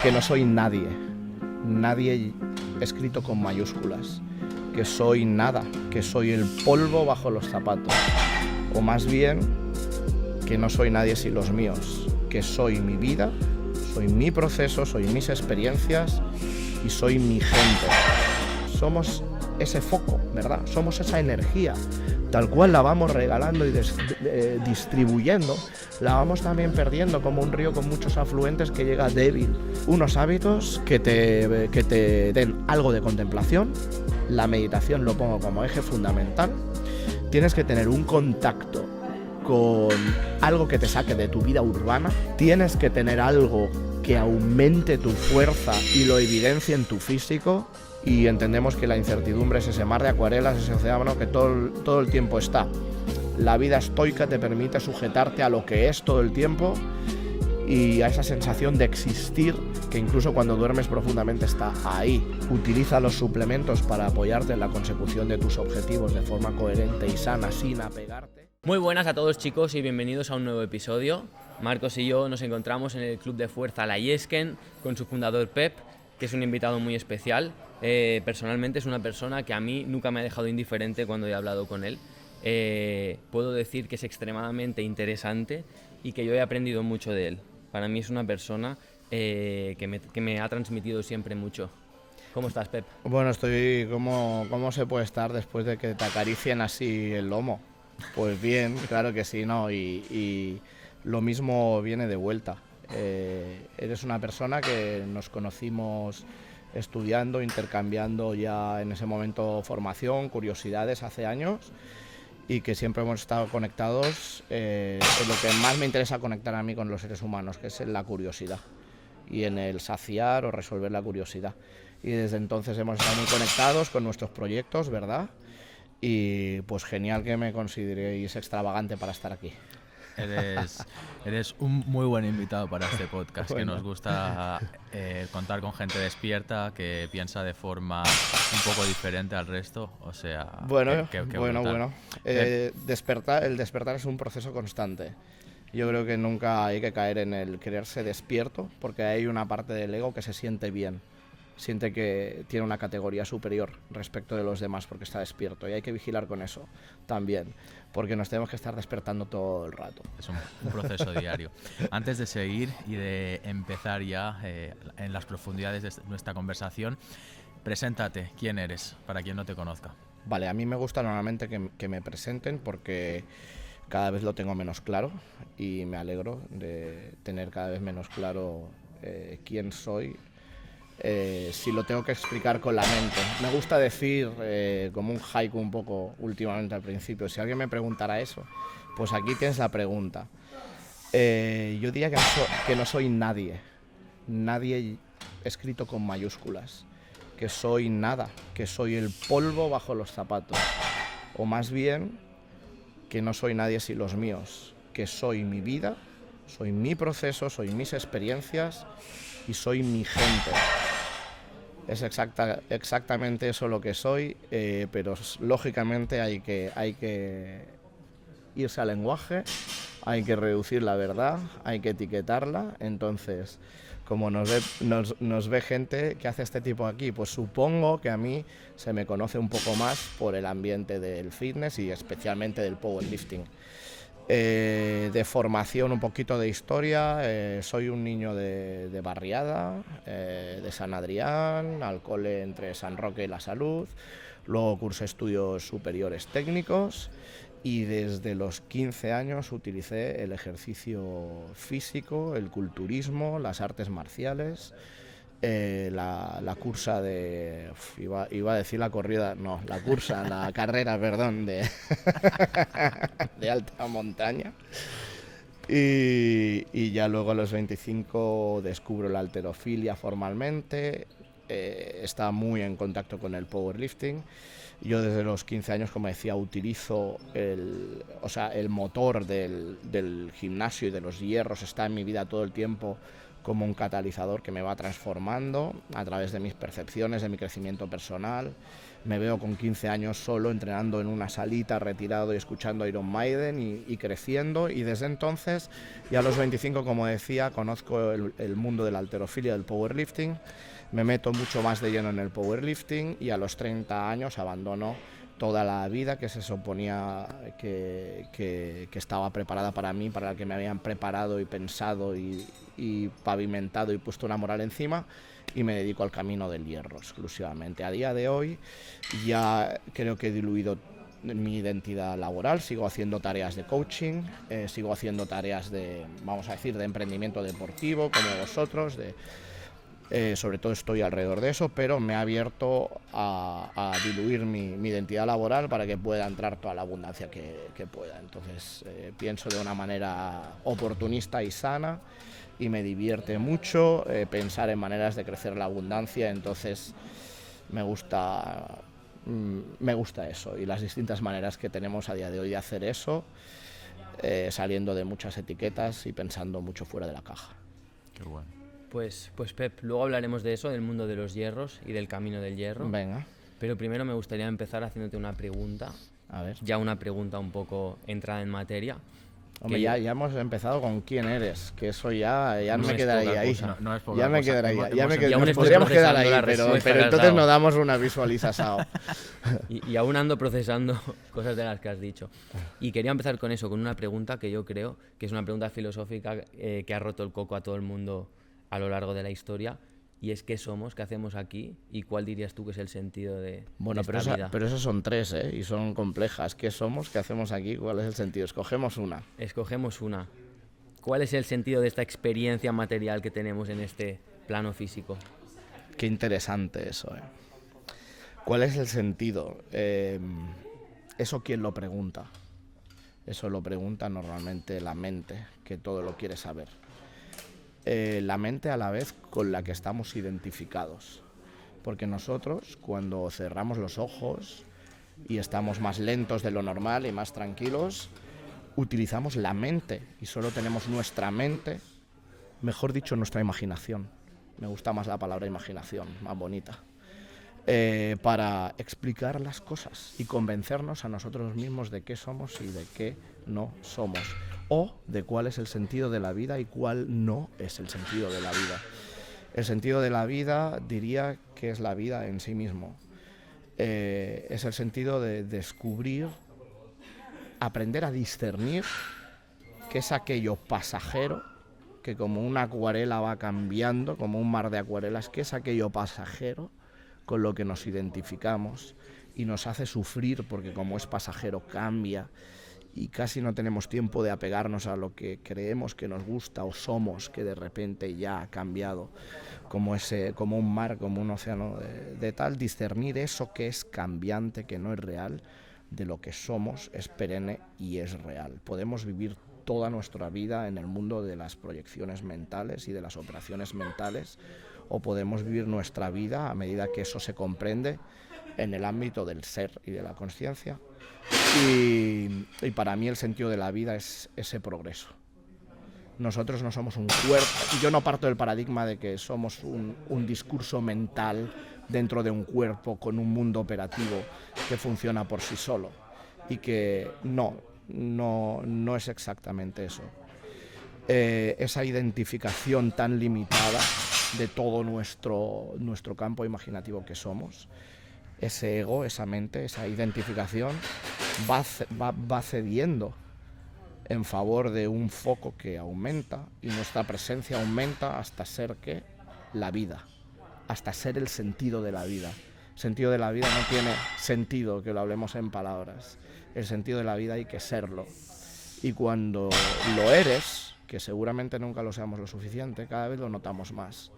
Que no soy nadie, nadie escrito con mayúsculas, que soy nada, que soy el polvo bajo los zapatos, o más bien que no soy nadie sin los míos, que soy mi vida, soy mi proceso, soy mis experiencias y soy mi gente. Somos ese foco, ¿verdad? Somos esa energía, tal cual la vamos regalando y distribuyendo, la vamos también perdiendo como un río con muchos afluentes que llega débil. Unos hábitos que te den algo de contemplación, la meditación lo pongo como eje fundamental. Tienes que tener un contacto con algo que te saque de tu vida urbana, tienes que tener algo que aumente tu fuerza y lo evidencie en tu físico. Y entendemos que la incertidumbre es ese mar de acuarelas, ese océano que todo el tiempo está. La vida estoica te permite sujetarte a lo que es todo el tiempo y a esa sensación de existir que incluso cuando duermes profundamente está ahí. Utiliza los suplementos para apoyarte en la consecución de tus objetivos de forma coherente y sana, sin apegarte. Muy buenas a todos, chicos, y bienvenidos a un nuevo episodio. Marcos y yo nos encontramos en el Club de Fuerza La Yesken con su fundador Pep, que es un invitado muy especial. Personalmente es una persona que a mí nunca me ha dejado indiferente cuando he hablado con él. Puedo decir que es extremadamente interesante y que yo he aprendido mucho de él. Para mí es una persona que me ha transmitido siempre mucho. ¿Cómo estás, Pep? Bueno, estoy ¿cómo se puede estar después de que te acaricien así el lomo? Pues bien, claro que sí, ¿no? Y lo mismo viene de vuelta. Eres una persona que nos conocimos estudiando, intercambiando ya en ese momento formación, curiosidades hace años y que siempre hemos estado conectados en lo que más me interesa conectar a mí con los seres humanos, que es en la curiosidad y en el saciar o resolver la curiosidad. Y desde entonces hemos estado muy conectados con nuestros proyectos, ¿verdad? Y pues genial que me consideréis extravagante para estar aquí. Eres un muy buen invitado para este podcast, Bueno. que nos gusta contar con gente despierta, que piensa de forma un poco diferente al resto, o sea... Bueno. brutal. El despertar es un proceso constante. Yo creo que nunca hay que caer en el creerse despierto, porque hay una parte del ego que se siente bien, siente que tiene una categoría superior respecto de los demás porque está despierto, y hay que vigilar con eso también, porque nos tenemos que estar despertando todo el rato. Es un proceso diario. Antes de seguir y de empezar ya en las profundidades de nuestra conversación, preséntate, ¿quién eres? Para quien no te conozca. Vale, a mí me gusta normalmente que me presenten porque cada vez lo tengo menos claro y me alegro de tener cada vez menos claro quién soy. Si lo tengo que explicar con la mente. Me gusta decir, como un haiku un poco últimamente al principio, si alguien me preguntara eso, pues aquí tienes la pregunta. Yo diría que no soy nadie escrito con mayúsculas, que soy nada, que soy el polvo bajo los zapatos, o más bien que no soy nadie sin los míos, que soy mi vida, soy mi proceso, soy mis experiencias y soy mi gente. Es exactamente eso lo que soy, pero lógicamente hay que irse al lenguaje, hay que reducir la verdad, hay que etiquetarla. Entonces, como nos ve gente que hace este tipo aquí, pues supongo que a mí se me conoce un poco más por el ambiente del fitness y especialmente del powerlifting. De formación, un poquito de historia, soy un niño de barriada, de San Adrián, al cole entre San Roque y La Salud, luego cursé estudios superiores técnicos y desde los 15 años utilicé el ejercicio físico, el culturismo, las artes marciales, la cursa de... Iba a decir la corrida, no, la carrera, perdón, de alta montaña. Y ya luego a los 25 descubro la halterofilia formalmente, estaba muy en contacto con el powerlifting. Yo desde los 15 años, como decía, utilizo el motor del gimnasio y de los hierros, está en mi vida todo el tiempo como un catalizador que me va transformando a través de mis percepciones, de mi crecimiento personal. Me veo con 15 años solo entrenando en una salita, retirado y escuchando Iron Maiden y creciendo, y desde entonces, y a los 25, como decía, conozco el mundo de la halterofilia, del powerlifting, me meto mucho más de lleno en el powerlifting y a los 30 años abandono toda la vida que se suponía que estaba preparada para mí, para la que me habían preparado y pensado y pavimentado y puesto una moral encima, y me dedico al camino del hierro exclusivamente. A día de hoy ya creo que he diluido mi identidad laboral, sigo haciendo tareas de coaching, sigo haciendo tareas de, vamos a decir, de emprendimiento deportivo como vosotros, sobre todo estoy alrededor de eso, pero me he abierto a diluir mi identidad laboral para que pueda entrar toda la abundancia que pueda. Entonces pienso de una manera oportunista y sana, y me divierte mucho pensar en maneras de crecer la abundancia. Entonces me gusta eso, y las distintas maneras que tenemos a día de hoy de hacer eso, saliendo de muchas etiquetas y pensando mucho fuera de la caja. Qué bueno. Pues Pep, luego hablaremos de eso, del mundo de los hierros y del camino del hierro. Venga. Pero primero me gustaría empezar haciéndote una pregunta. A ver. Ya una pregunta un poco entrada en materia. Hombre, ya hemos empezado con quién eres, que eso ya No me es quedaría poca ahí. cosa. No es poca Ya me cosa. quedaría ahí. aún Nos estoy podríamos quedar procesando ahí, la pero respuesta que has entonces dado. nos damos una visualización. Y aún ando procesando cosas de las que has dicho. Y quería empezar con eso, con una pregunta que yo creo que es una pregunta filosófica que ha roto el coco a todo el mundo a lo largo de la historia. Y es: ¿qué somos? ¿Qué hacemos aquí? ¿Y cuál dirías tú que es el sentido de esta vida? Pero esas son tres, y son complejas. ¿Qué somos? ¿Qué hacemos aquí? ¿Cuál es el sentido? Escogemos una. Escogemos una. ¿Cuál es el sentido de esta experiencia material que tenemos en este plano físico? Qué interesante eso, ¿Cuál es el sentido? ¿Eso quién lo pregunta? Eso lo pregunta normalmente la mente, que todo lo quiere saber. La mente a la vez con la que estamos identificados. Porque nosotros, cuando cerramos los ojos y estamos más lentos de lo normal y más tranquilos, utilizamos la mente y solo tenemos nuestra mente, mejor dicho, nuestra imaginación. Me gusta más la palabra imaginación, más bonita. Para explicar las cosas y convencernos a nosotros mismos de qué somos y de qué no somos, o de cuál es el sentido de la vida y cuál no es el sentido de la vida. El sentido de la vida diría que es la vida en sí mismo. Es el sentido de descubrir, aprender a discernir qué es aquello pasajero, que como una acuarela va cambiando, como un mar de acuarelas, qué es aquello pasajero con lo que nos identificamos y nos hace sufrir, porque como es pasajero cambia y casi no tenemos tiempo de apegarnos a lo que creemos que nos gusta o somos, que de repente ya ha cambiado, como un mar, como un océano de tal, discernir eso que es cambiante, que no es real, de lo que somos, es perenne y es real. Podemos vivir toda nuestra vida en el mundo de las proyecciones mentales y de las operaciones mentales, o podemos vivir nuestra vida a medida que eso se comprende en el ámbito del ser y de la consciencia. Y para mí el sentido de la vida es ese progreso. Nosotros no somos un cuerpo, y yo no parto del paradigma de que somos un discurso mental dentro de un cuerpo con un mundo operativo que funciona por sí solo, y que no es exactamente eso. Esa identificación tan limitada de todo nuestro campo imaginativo que somos, ese ego, esa mente, esa identificación va cediendo en favor de un foco que aumenta, y nuestra presencia aumenta hasta ser la vida, hasta ser el sentido de la vida. El sentido de la vida no tiene sentido que lo hablemos en palabras. El sentido de la vida hay que serlo. Y cuando lo eres, que seguramente nunca lo seamos lo suficiente, cada vez lo notamos más.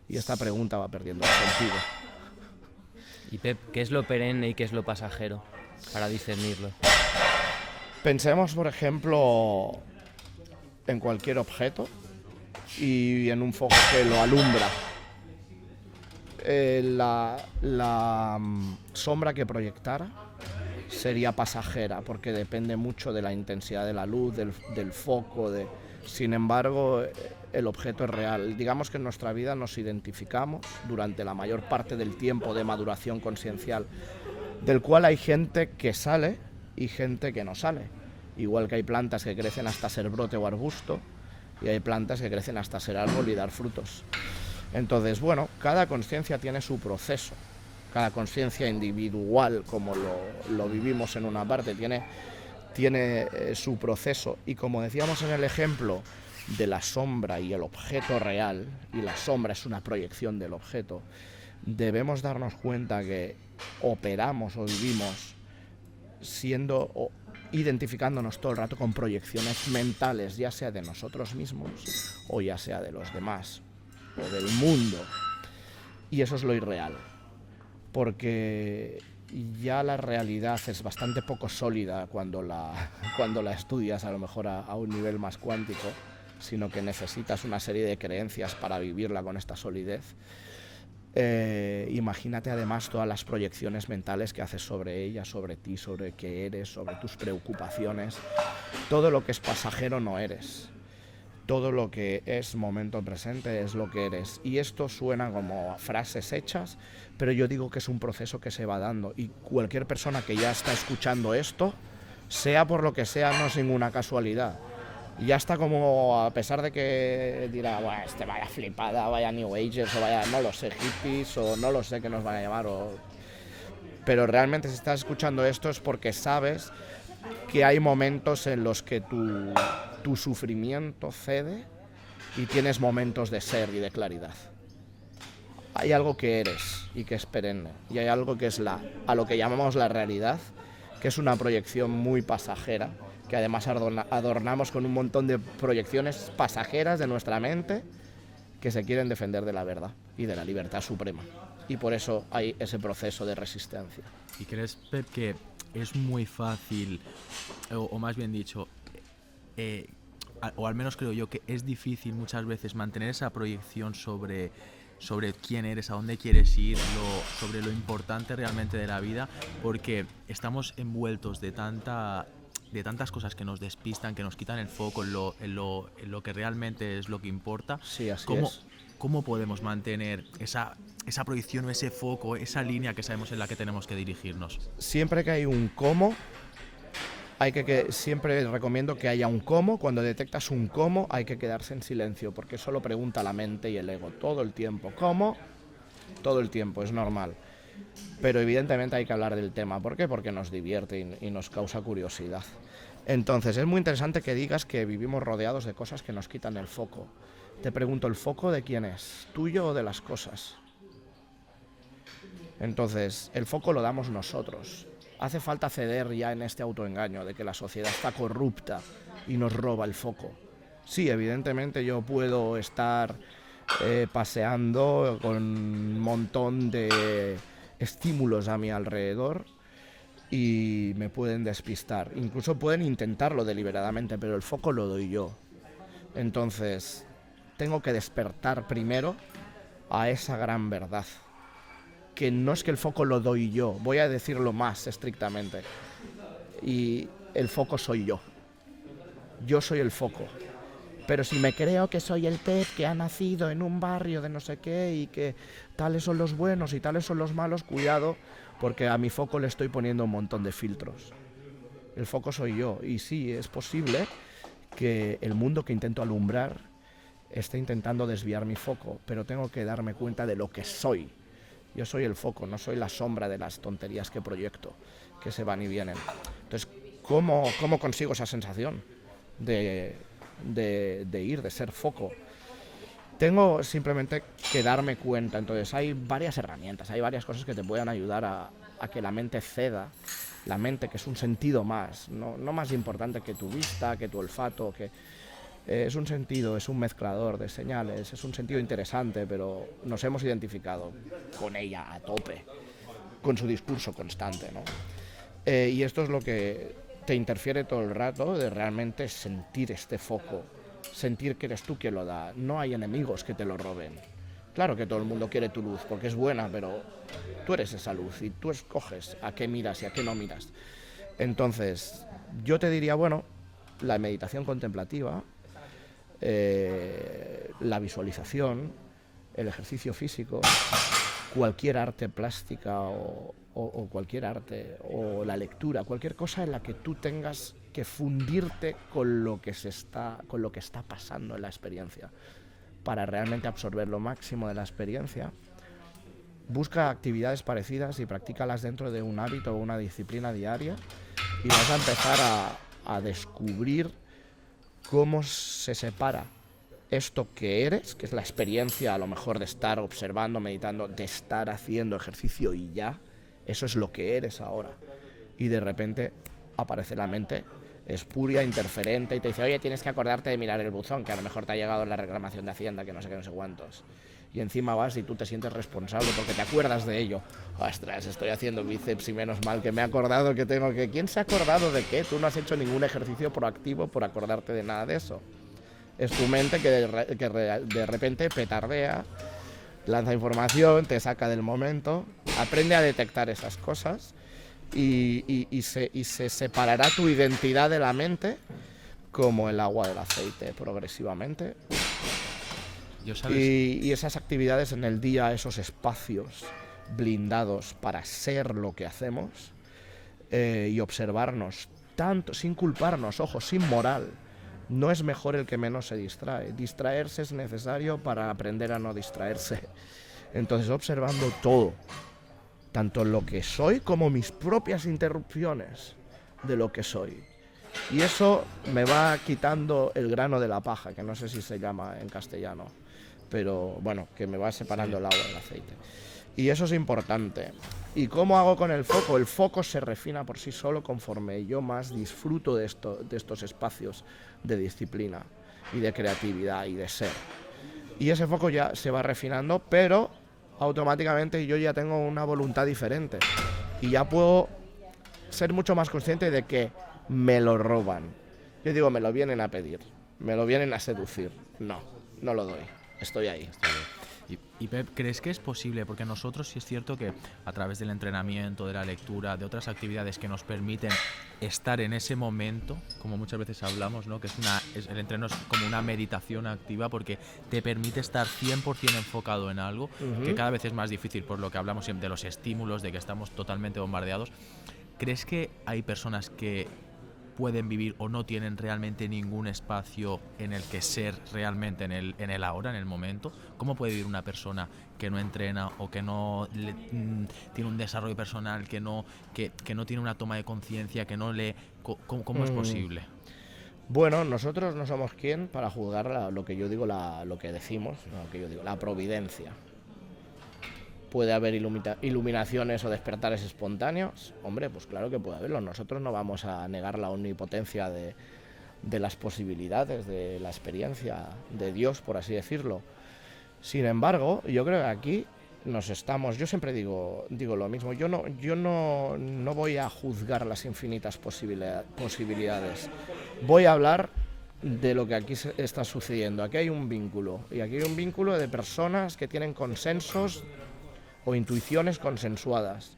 Y esta pregunta va perdiendo el sentido. Y Pep, ¿qué es lo perenne y qué es lo pasajero? Para discernirlo. Pensemos, por ejemplo, en cualquier objeto y en un foco que lo alumbra. La sombra que proyectara sería pasajera, porque depende mucho de la intensidad de la luz, del foco, Sin embargo, el objeto es real. Digamos que en nuestra vida nos identificamos durante la mayor parte del tiempo de maduración consciencial, del cual hay gente que sale y gente que no sale. Igual que hay plantas que crecen hasta ser brote o arbusto, y hay plantas que crecen hasta ser árbol y dar frutos. Entonces, bueno, cada consciencia tiene su proceso. Cada consciencia individual, como lo vivimos en una parte, tiene su proceso. Y como decíamos en el ejemplo de la sombra y el objeto real, y la sombra es una proyección del objeto, debemos darnos cuenta que operamos o vivimos identificándonos todo el rato con proyecciones mentales, ya sea de nosotros mismos o ya sea de los demás o del mundo. Y eso es lo irreal, porque ya la realidad es bastante poco sólida cuando la estudias a lo mejor a un nivel más cuántico, sino que necesitas una serie de creencias para vivirla con esta solidez. Imagínate además todas las proyecciones mentales que haces sobre ella, sobre ti, sobre qué eres, sobre tus preocupaciones. Todo lo que es pasajero no eres. Todo lo que es momento presente es lo que eres. Y esto suena como frases hechas, pero yo digo que es un proceso que se va dando. Y cualquier persona que ya está escuchando esto, sea por lo que sea, no es ninguna casualidad. Ya está como, a pesar de que dirá, bueno, vaya flipada, vaya New Agers, o vaya, no lo sé, hippies, o no lo sé qué nos van a llamar, pero realmente si estás escuchando esto es porque sabes que hay momentos en los que tu sufrimiento cede y tienes momentos de ser y de claridad. Hay algo que eres y que es perenne, y hay algo que es a lo que llamamos la realidad, que es una proyección muy pasajera, que además adornamos con un montón de proyecciones pasajeras de nuestra mente que se quieren defender de la verdad y de la libertad suprema. Y por eso hay ese proceso de resistencia. ¿Y crees, Pep, que es muy fácil, o más bien dicho, o al menos creo yo que es difícil muchas veces mantener esa proyección sobre quién eres, a dónde quieres ir, sobre lo importante realmente de la vida, porque estamos envueltos de tantas cosas que nos despistan, que nos quitan el foco en lo que realmente es lo que importa? Sí, así es. ¿Cómo podemos mantener esa proyección o ese foco, esa línea que sabemos en la que tenemos que dirigirnos? Siempre que hay un cómo, siempre recomiendo que haya un cómo. Cuando detectas un cómo, hay que quedarse en silencio, porque eso lo pregunta la mente y el ego todo el tiempo. ¿Cómo? Todo el tiempo, es normal. Pero evidentemente hay que hablar del tema. ¿Por qué? Porque nos divierte y nos causa curiosidad. Entonces es muy interesante que digas que vivimos rodeados de cosas que nos quitan el foco. Te pregunto, ¿el foco de quién es? ¿Tuyo o de las cosas? Entonces, el foco lo damos nosotros. Hace falta ceder ya en este autoengaño de que la sociedad está corrupta y nos roba el foco. Sí, evidentemente yo puedo estar paseando con un montón de estímulos a mi alrededor y me pueden despistar. Incluso pueden intentarlo deliberadamente, pero el foco lo doy yo. Entonces, tengo que despertar primero a esa gran verdad. Que no es que el foco lo doy yo, voy a decirlo más estrictamente. Y el foco soy yo. Yo soy el foco. Pero si me creo que soy el Pep que ha nacido en un barrio de no sé qué y que tales son los buenos y tales son los malos, cuidado, porque a mi foco le estoy poniendo un montón de filtros. El foco soy yo. Y sí, es posible que el mundo que intento alumbrar esté intentando desviar mi foco, pero tengo que darme cuenta de lo que soy. Yo soy el foco, no soy la sombra de las tonterías que proyecto, que se van y vienen. Entonces, ¿cómo consigo esa sensación de ser foco? Tengo simplemente que darme cuenta. Entonces, hay varias herramientas, hay varias cosas que te pueden ayudar a que la mente ceda. La mente, que es un sentido más, no más importante que tu vista, que tu olfato, que es un sentido, es un mezclador de señales, es un sentido interesante, pero nos hemos identificado con ella a tope, con su discurso constante, ¿no? Y esto es lo que te interfiere todo el rato, de realmente sentir este foco, sentir que eres tú quien lo da. No hay enemigos que te lo roben. Claro que todo el mundo quiere tu luz, porque es buena, pero tú eres esa luz y tú escoges a qué miras y a qué no miras. Entonces, yo te diría, bueno, la meditación contemplativa, la visualización, el ejercicio físico, cualquier arte plástica o cualquier arte, o la lectura, cualquier cosa en la que tú tengas que fundirte con lo que está pasando en la experiencia, para realmente absorber lo máximo de la experiencia. Busca actividades parecidas y practícalas dentro de un hábito o una disciplina diaria, y vas a empezar a descubrir cómo se separa esto que eres, que es la experiencia a lo mejor de estar observando, meditando, de estar haciendo ejercicio y ya, eso es lo que eres ahora. Y de repente aparece la mente espuria, interferente, y te dice, oye, tienes que acordarte de mirar el buzón, que a lo mejor te ha llegado la reclamación de Hacienda, que no sé qué, no sé cuántos. Y encima vas y tú te sientes responsable porque te acuerdas de ello. Ostras, estoy haciendo bíceps y menos mal que me he acordado que tengo que... ¿Quién se ha acordado de qué? Tú no has hecho ningún ejercicio proactivo por acordarte de nada de eso. Es tu mente que de repente petardea, lanza información, te saca del momento, aprende a detectar esas cosas y se separará tu identidad de la mente como el agua del aceite progresivamente. Y esas actividades en el día, esos espacios blindados para ser lo que hacemos y observarnos, tanto sin culparnos, ojo, sin moral. No es mejor el que menos se distrae. Distraerse es necesario para aprender a no distraerse. Entonces, observando todo, tanto lo que soy como mis propias interrupciones de lo que soy. Y eso me va quitando el grano de la paja, que no sé si se llama en castellano, pero bueno, que me va separando el agua del aceite. Y eso es importante. ¿Y cómo hago con el foco? El foco se refina por sí solo conforme yo más disfruto de estos espacios de disciplina y de creatividad y de ser. Y ese foco ya se va refinando, pero automáticamente yo ya tengo una voluntad diferente. Y ya puedo ser mucho más consciente de que me lo roban. Yo digo, me lo vienen a pedir, me lo vienen a seducir. No, no lo doy, estoy ahí. Y Pep, ¿crees que es posible? Porque nosotros sí es cierto que a través del entrenamiento, de la lectura, de otras actividades que nos permiten estar en ese momento, como muchas veces hablamos, ¿no? Que el entreno es como una meditación activa porque te permite estar 100% enfocado en algo, que cada vez es más difícil por lo que hablamos siempre de los estímulos, de que estamos totalmente bombardeados. ¿Crees que hay personas que pueden vivir o no tienen realmente ningún espacio en el que ser realmente en el ahora, en el momento? ¿Cómo puede vivir una persona que no entrena o que no tiene un desarrollo personal, que no tiene una toma de conciencia, que no lee? ¿Cómo es posible? Bueno, nosotros no somos quien para juzgar lo que yo digo, lo que decimos, lo que yo digo, la providencia. ¿Puede haber iluminaciones o despertares espontáneos? Hombre, pues claro que puede haberlo. Nosotros no vamos a negar la omnipotencia de las posibilidades, de la experiencia de Dios, por así decirlo. Sin embargo, yo creo que aquí yo siempre digo lo mismo, yo no voy a juzgar las infinitas posibilidades. Voy a hablar de lo que aquí está sucediendo. Aquí hay un vínculo, y aquí hay un vínculo de personas que tienen consensos o intuiciones consensuadas.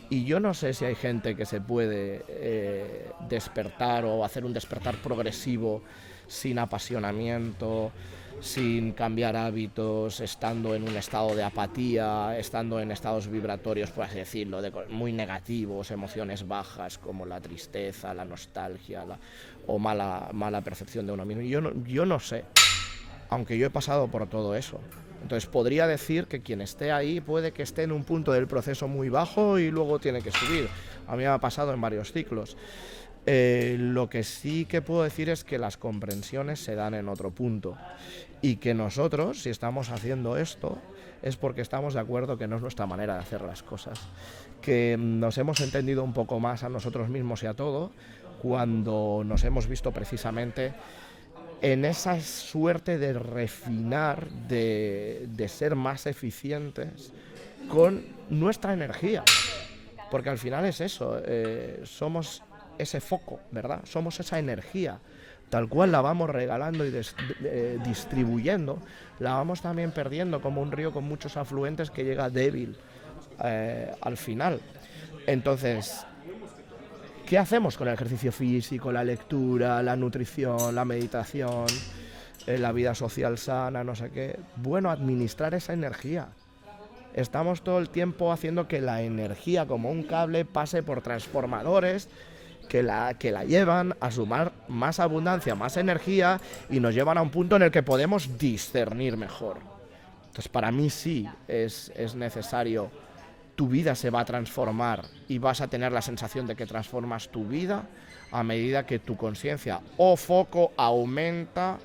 Y yo no sé si hay gente que se puede despertar o hacer un despertar progresivo sin apasionamiento, sin cambiar hábitos, estando en un estado de apatía, estando en estados vibratorios, por así decirlo, muy negativos, emociones bajas como la tristeza, la nostalgia o mala percepción de uno mismo. Yo no sé, aunque yo he pasado por todo eso. Entonces podría decir que quien esté ahí puede que esté en un punto del proceso muy bajo y luego tiene que subir. A mí me ha pasado en varios ciclos. Lo que sí que puedo decir es que las comprensiones se dan en otro punto y que nosotros, si estamos haciendo esto, es porque estamos de acuerdo que no es nuestra manera de hacer las cosas, que nos hemos entendido un poco más a nosotros mismos y a todo cuando nos hemos visto precisamente en esa suerte de refinar, de ser más eficientes con nuestra energía, porque al final es eso, somos ese foco, ¿verdad? Somos esa energía, tal cual la vamos regalando y distribuyendo, la vamos también perdiendo como un río con muchos afluentes que llega débil al final. Entonces, ¿qué hacemos con el ejercicio físico, la lectura, la nutrición, la meditación? la vida social sana, no sé qué. Bueno, administrar esa energía. Estamos todo el tiempo haciendo que la energía, como un cable, pase por transformadores que la llevan a sumar más abundancia, más energía, y nos llevan a un punto en el que podemos discernir mejor. Entonces, para mí sí es necesario. Tu vida se va a transformar y vas a tener la sensación de que transformas tu vida a medida que tu conciencia o foco aumenta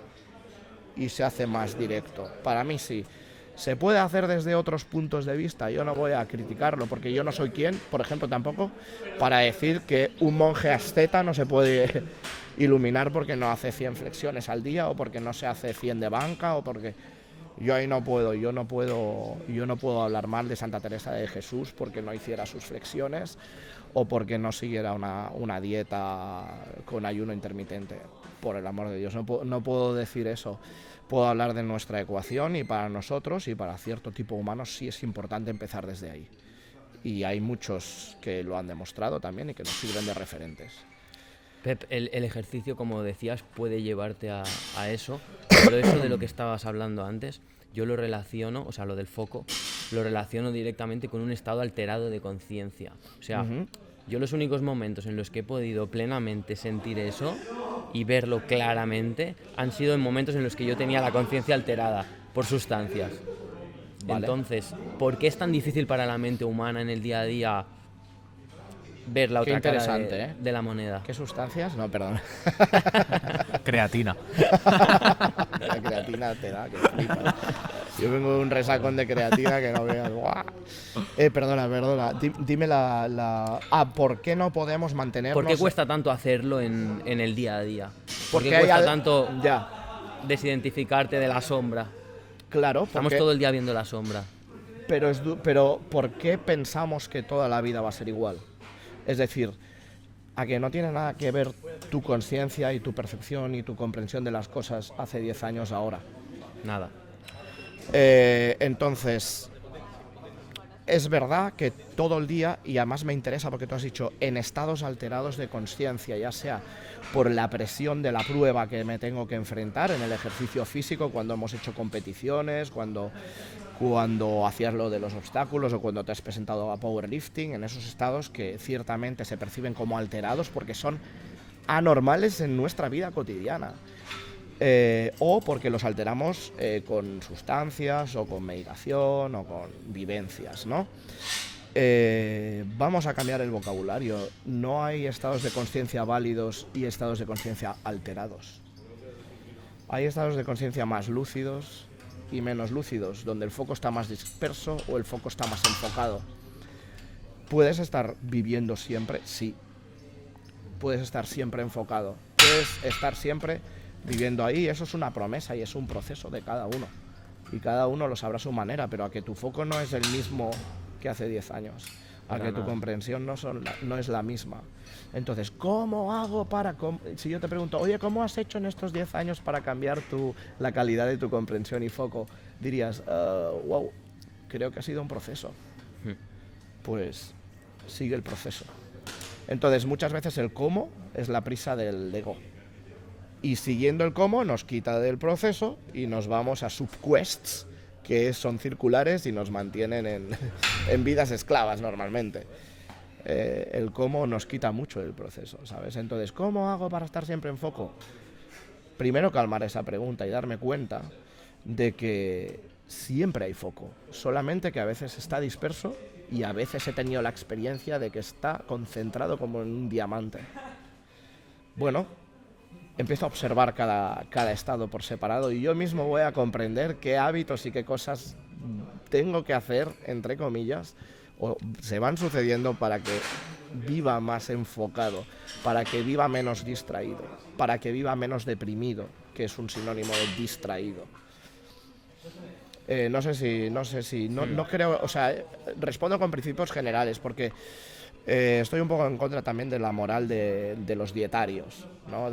y se hace más directo. Para mí sí. Se puede hacer desde otros puntos de vista, yo no voy a criticarlo porque yo no soy quien, por ejemplo, tampoco para decir que un monje asceta no se puede iluminar porque no hace 100 flexiones al día o porque no se hace 100 de banca o porque... Yo ahí no puedo, yo no puedo hablar mal de Santa Teresa de Jesús porque no hiciera sus flexiones o porque no siguiera una dieta con ayuno intermitente, por el amor de Dios, no puedo decir eso. Puedo hablar de nuestra ecuación y para nosotros y para cierto tipo de humanos sí es importante empezar desde ahí. Y hay muchos que lo han demostrado también y que nos sirven de referentes. Pep, el ejercicio, como decías, puede llevarte a eso, pero eso de lo que estabas hablando antes, yo lo relaciono, o sea, lo del foco, lo relaciono directamente con un estado alterado de conciencia. O sea, yo los únicos momentos en los que he podido plenamente sentir eso y verlo claramente han sido en momentos en los que yo tenía la conciencia alterada por sustancias. Vale. Entonces, ¿por qué es tan difícil para la mente humana en el día a día ver la otra cara de la moneda? ¿Qué sustancias? No, perdón. Creatina. La creatina te da, que flipas. Yo vengo de un resacón de creatina que no veas. Perdona. Dime ¿por qué no podemos mantenernos? ¿Por qué cuesta tanto hacerlo en el día a día? ¿Por qué cuesta tanto desidentificarte de la sombra? Claro, estamos todo el día viendo la sombra. Pero ¿por qué pensamos que toda la vida va a ser igual? Es decir, a que no tiene nada que ver tu conciencia y tu percepción y tu comprensión de las cosas hace 10 años ahora. Nada. Entonces, es verdad que todo el día, y además me interesa porque tú has dicho, en estados alterados de conciencia, ya sea por la presión de la prueba que me tengo que enfrentar en el ejercicio físico, cuando hemos hecho competiciones, cuando hacías lo de los obstáculos o cuando te has presentado a powerlifting, en esos estados que ciertamente se perciben como alterados porque son anormales en nuestra vida cotidiana. O porque los alteramos con sustancias o con meditación o con vivencias, ¿no? Vamos a cambiar el vocabulario. No hay estados de conciencia válidos y estados de conciencia alterados. Hay estados de conciencia más lúcidos y menos lúcidos, donde el foco está más disperso o el foco está más enfocado. ¿Puedes estar viviendo siempre? Sí. Puedes estar siempre enfocado. Puedes estar siempre viviendo ahí. Eso es una promesa y es un proceso de cada uno. Y cada uno lo sabrá a su manera, pero a que tu foco no es el mismo que hace 10 años. A que tu comprensión no es la misma. Entonces, ¿cómo hago si yo te pregunto, oye, ¿cómo has hecho en estos 10 años para cambiar la calidad de tu comprensión y foco? Dirías, wow, creo que ha sido un proceso. Pues sigue el proceso. Entonces, muchas veces el cómo es la prisa del ego. Y siguiendo el cómo nos quita del proceso y nos vamos a subquests, que son circulares y nos mantienen en vidas esclavas normalmente. El cómo nos quita mucho del proceso, ¿sabes? Entonces, ¿cómo hago para estar siempre en foco? Primero calmar esa pregunta y darme cuenta de que siempre hay foco, solamente que a veces está disperso y a veces he tenido la experiencia de que está concentrado como en un diamante. Bueno, empiezo a observar cada estado por separado y yo mismo voy a comprender qué hábitos y qué cosas tengo que hacer, entre comillas, o se van sucediendo para que viva más enfocado, para que viva menos distraído, para que viva menos deprimido, que es un sinónimo de distraído. No creo, o sea, respondo con principios generales, porque Estoy un poco en contra también de la moral de los dietarios, ¿no?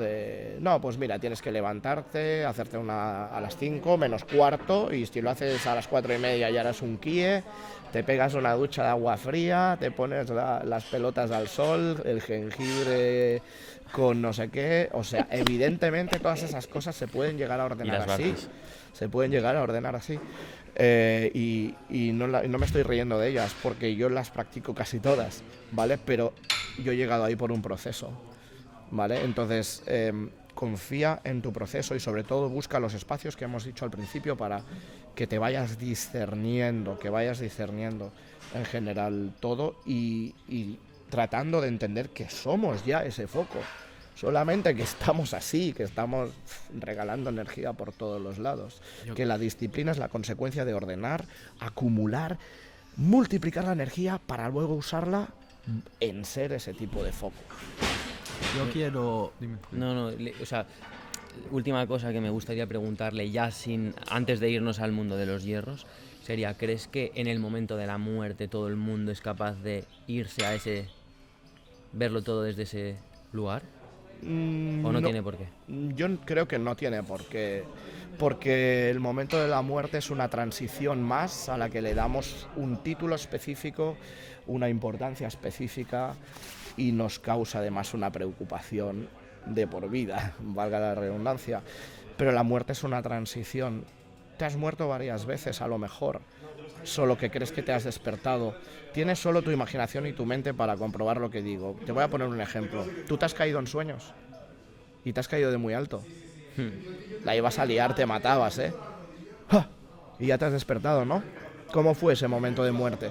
No, pues mira, tienes que levantarte, hacerte una a las 5 menos cuarto, y si lo haces a las 4:30 ya eres un kie, te pegas una ducha de agua fría, te pones las pelotas al sol, el jengibre con no sé qué. O sea, evidentemente todas esas cosas se pueden llegar a ordenar así. barras. Se pueden llegar a ordenar así. Y no me estoy riendo de ellas, porque yo las practico casi todas, ¿vale? Pero yo he llegado ahí por un proceso, ¿vale? Entonces, confía en tu proceso y sobre todo busca los espacios que hemos dicho al principio para que te vayas discerniendo, en general todo y tratando de entender que somos ya ese foco. Solamente que estamos así, que estamos regalando energía por todos los lados. Que la disciplina es la consecuencia de ordenar, acumular, multiplicar la energía para luego usarla en ser ese tipo de foco. Yo quiero... Dime. No, o sea, última cosa que me gustaría preguntarle ya antes de irnos al mundo de los hierros, sería, ¿crees que en el momento de la muerte todo el mundo es capaz de irse a verlo todo desde ese lugar? ¿O no tiene por qué? Yo creo que no tiene por qué, porque el momento de la muerte es una transición más a la que le damos un título específico, una importancia específica, y nos causa además una preocupación de por vida, valga la redundancia. Pero la muerte es una transición. Te has muerto varias veces a lo mejor, solo que crees que te has despertado. Tienes solo tu imaginación y tu mente para comprobar lo que digo. Te voy a poner un ejemplo. Tú te has caído en sueños y te has caído de muy alto. La ibas a liar, te matabas, ¿eh? ¡Ja! Y ya te has despertado, ¿no? ¿Cómo fue ese momento de muerte?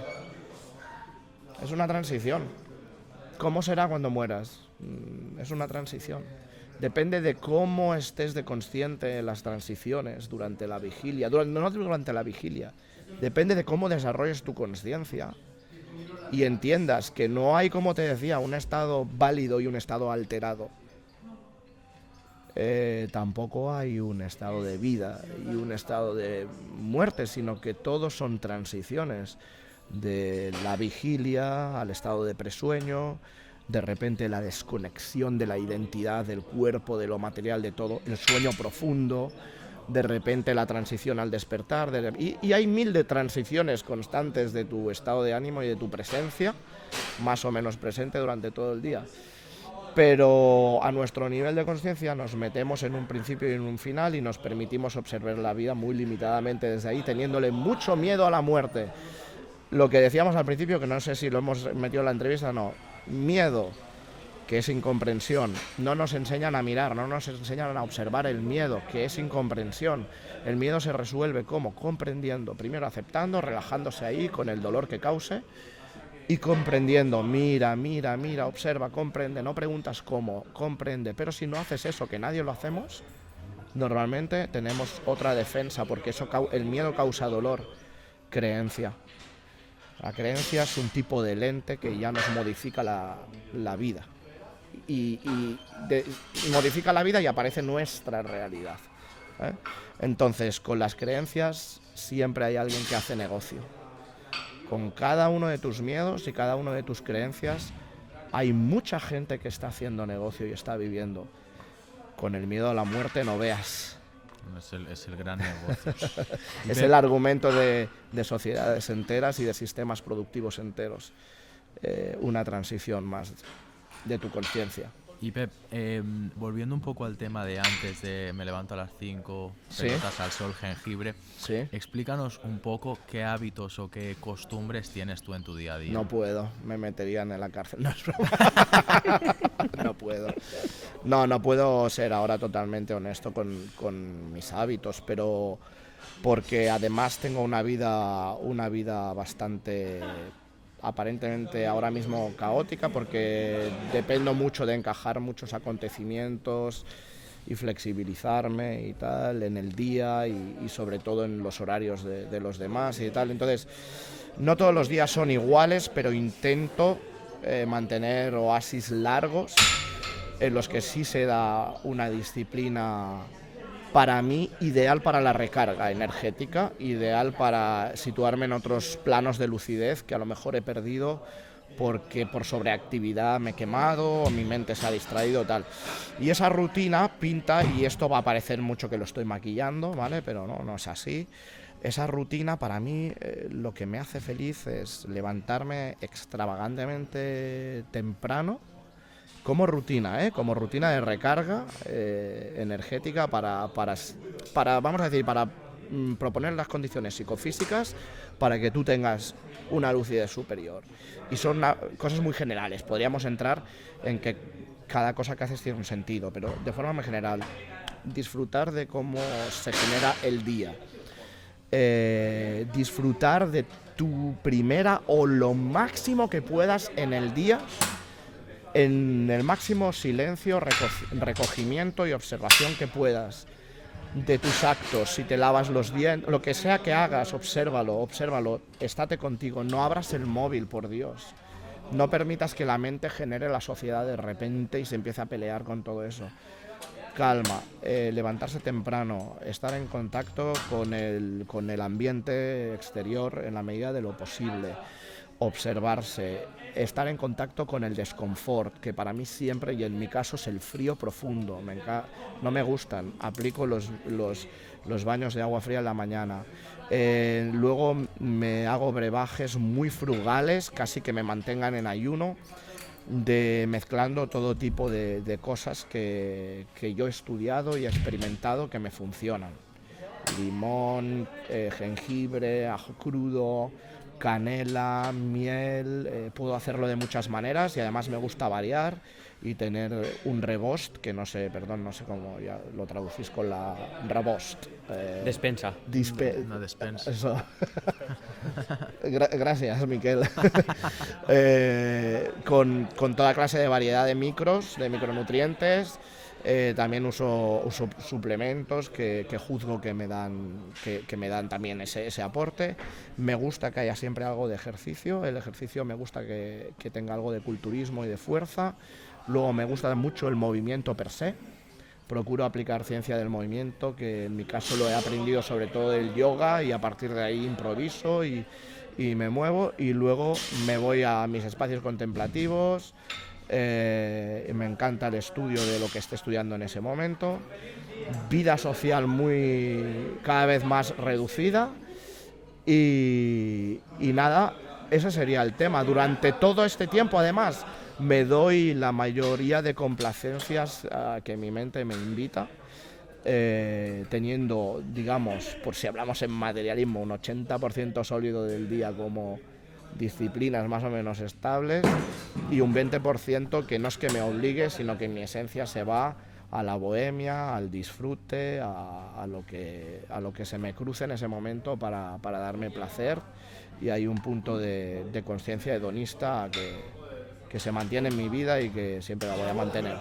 Es una transición. ¿Cómo será cuando mueras? Es una transición. Depende de cómo estés de consciente en las transiciones durante la vigilia. No durante la vigilia. Depende de cómo desarrolles tu conciencia y entiendas que no hay, como te decía, un estado válido y un estado alterado. Tampoco hay un estado de vida y un estado de muerte, sino que todos son transiciones de la vigilia al estado de presueño, de repente la desconexión de la identidad, del cuerpo, de lo material, de todo, el sueño profundo, de repente la transición al despertar, y hay 1000 de transiciones constantes de tu estado de ánimo y de tu presencia, más o menos presente durante todo el día. Pero a nuestro nivel de conciencia nos metemos en un principio y en un final y nos permitimos observar la vida muy limitadamente desde ahí, teniéndole mucho miedo a la muerte. Lo que decíamos al principio, que no sé si lo hemos metido en la entrevista, no. Miedo, que es incomprensión. No nos enseñan a mirar, no nos enseñan a observar el miedo, que es incomprensión. El miedo se resuelve ¿cómo? Comprendiendo. Primero aceptando, relajándose ahí con el dolor que cause y comprendiendo. Mira, observa, comprende. No preguntas cómo, comprende. Pero si no haces eso, que nadie lo hacemos, normalmente tenemos otra defensa, porque el miedo causa dolor. Creencia. La creencia es un tipo de lente que ya nos modifica la vida. Y modifica la vida y aparece nuestra realidad, ¿eh? Entonces, con las creencias siempre hay alguien que hace negocio. Con cada uno de tus miedos y cada una de tus creencias hay mucha gente que está haciendo negocio y está viviendo. Con el miedo a la muerte no veas. Es el gran negocio. Es el argumento de sociedades enteras y de sistemas productivos enteros. Una transición más de tu conciencia. Y Pep, volviendo un poco al tema de antes de me levanto a las 5, ¿Sí? pelotas al sol, jengibre, ¿Sí? explícanos un poco qué hábitos o qué costumbres tienes tú en tu día a día. No puedo, me meterían en la cárcel. No es broma. No puedo. No puedo ser ahora totalmente honesto con mis hábitos, pero porque además tengo una vida bastante, aparentemente ahora mismo caótica, porque dependo mucho de encajar muchos acontecimientos y flexibilizarme y tal en el día y sobre todo en los horarios de los demás y tal. Entonces, no todos los días son iguales, pero intento mantener oasis largos en los que sí se da una disciplina para mí ideal para la recarga energética, ideal para situarme en otros planos de lucidez que a lo mejor he perdido porque por sobreactividad me he quemado o mi mente se ha distraído, tal. Y esa rutina pinta, y esto va a parecer mucho que lo estoy maquillando, ¿vale? Pero no es así. Esa rutina para mí lo que me hace feliz es levantarme extravagantemente temprano, como rutina de recarga energética para vamos a decir, para proponer las condiciones psicofísicas para que tú tengas una lucidez superior. Y son cosas muy generales, podríamos entrar en que cada cosa que haces tiene un sentido, pero de forma muy general, disfrutar de cómo se genera el día, disfrutar de tu primera o lo máximo que puedas en el día, en el máximo silencio, recogimiento y observación que puedas de tus actos. Si te lavas los dientes, lo que sea que hagas, obsérvalo, estate contigo, no abras el móvil, por Dios. No permitas que la mente genere la sociedad de repente y se empiece a pelear con todo eso. Calma, levantarse temprano, estar en contacto con el ambiente exterior en la medida de lo posible, observarse, estar en contacto con el desconfort, que para mí siempre, y en mi caso, es el frío profundo. No me gustan, aplico los baños de agua fría en la mañana. Luego me hago brebajes muy frugales, casi que me mantengan en ayuno, mezclando todo tipo de cosas que yo he estudiado y he experimentado que me funcionan. Limón, jengibre, ajo crudo, canela, miel, puedo hacerlo de muchas maneras y además me gusta variar y tener un rebost, que no sé cómo ya lo traducís con la rebost. Despensa. Una despensa. Eso. Gracias, Miquel. Con toda clase de variedad de micronutrientes. También uso suplementos que juzgo que me dan también ese aporte. Me gusta que haya siempre algo de ejercicio. El ejercicio me gusta que tenga algo de culturismo y de fuerza. Luego me gusta mucho el movimiento per se. Procuro aplicar ciencia del movimiento, que en mi caso lo he aprendido sobre todo del yoga, y a partir de ahí improviso y me muevo, y luego me voy a mis espacios contemplativos. Me encanta el estudio de lo que esté estudiando en ese momento, vida social cada vez más reducida y nada, ese sería el tema. Durante todo este tiempo, además, me doy la mayoría de complacencias a que mi mente me invita, teniendo, digamos, por si hablamos en materialismo, un 80% sólido del día como disciplinas más o menos estables, y un 20% que no es que me obligue, sino que en mi esencia se va a la bohemia, al disfrute, a lo que se me cruce en ese momento para darme placer, y hay un punto de conciencia hedonista que se mantiene en mi vida y que siempre la voy a mantener.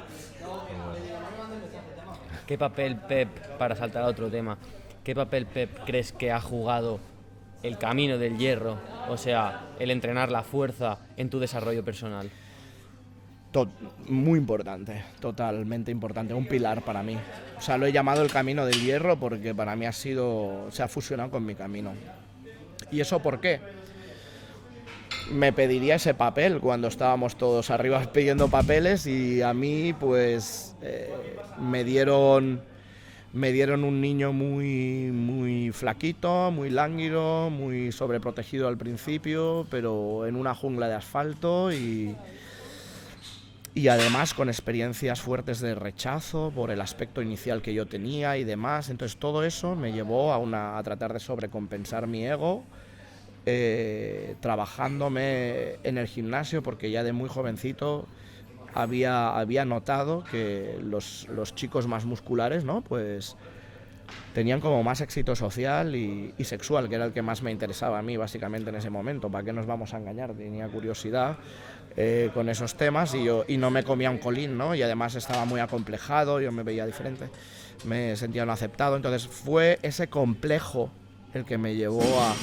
¿Qué papel, Pep, para saltar a otro tema, qué papel, Pep, crees que ha jugado el camino del hierro, o sea, el entrenar la fuerza en tu desarrollo personal? Muy importante, totalmente importante, un pilar para mí. O sea, lo he llamado el camino del hierro porque para mí se ha fusionado con mi camino. ¿Y eso por qué? Me pediría ese papel cuando estábamos todos arriba pidiendo papeles, y a mí pues me dieron un niño muy flaquito, muy lánguido, muy sobreprotegido al principio, pero en una jungla de asfalto, y además con experiencias fuertes de rechazo por el aspecto inicial que yo tenía y demás. Entonces todo eso me llevó a tratar de sobrecompensar mi ego, trabajándome en el gimnasio, porque ya de muy jovencito había notado que los chicos más musculares, ¿no?, pues tenían como más éxito social y sexual, que era el que más me interesaba a mí básicamente en ese momento. ¿Para qué nos vamos a engañar? Tenía curiosidad con esos temas, y no me comía un colín, ¿no? Y además estaba muy acomplejado, yo me veía diferente, me sentía no aceptado. Entonces fue ese complejo el que me llevó a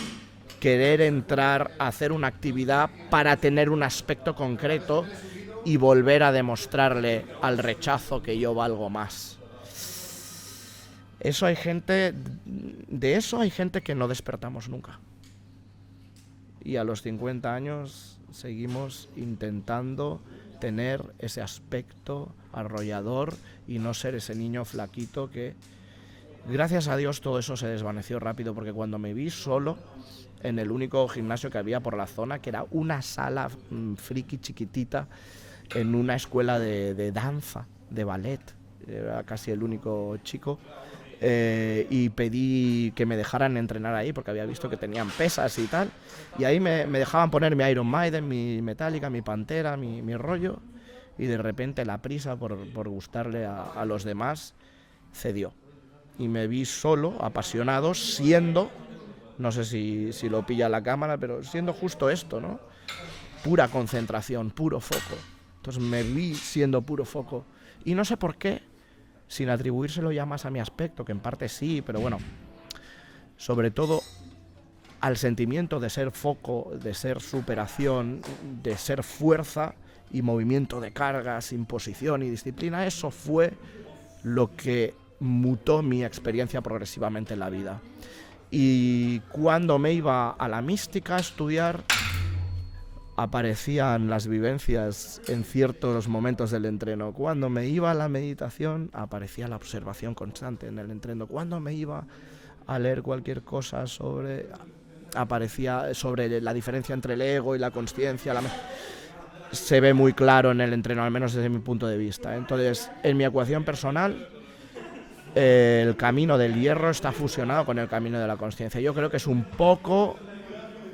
querer entrar a hacer una actividad para tener un aspecto concreto y volver a demostrarle al rechazo que yo valgo más. De eso hay gente que no despertamos nunca. Y a los 50 años seguimos intentando tener ese aspecto arrollador y no ser ese niño flaquito que, gracias a Dios, todo eso se desvaneció rápido, porque cuando me vi solo en el único gimnasio que había por la zona, que era una sala friki chiquitita en una escuela de danza, de ballet, era casi el único chico, y pedí que me dejaran entrenar ahí porque había visto que tenían pesas y tal, y ahí me dejaban poner mi Iron Maiden, mi Metallica, mi Pantera, mi rollo, y de repente la prisa por gustarle a los demás cedió. Y me vi solo, apasionado, siendo, no sé si lo pilla la cámara, pero siendo justo esto, ¿no? Pura concentración, puro foco. Entonces me vi siendo puro foco. Y no sé por qué, sin atribuírselo ya más a mi aspecto, que en parte sí, pero bueno, sobre todo al sentimiento de ser foco, de ser superación, de ser fuerza y movimiento de cargas, imposición y disciplina. Eso fue lo que mutó mi experiencia progresivamente en la vida. Y cuando me iba a la mística a estudiar, aparecían las vivencias en ciertos momentos del entreno. Cuando me iba a la meditación, aparecía la observación constante en el entreno. Cuando me iba a leer cualquier cosa aparecía sobre la diferencia entre el ego y la consciencia. Se ve muy claro en el entreno, al menos desde mi punto de vista. Entonces, en mi ecuación personal, el camino del hierro está fusionado con el camino de la consciencia. Yo creo que es un poco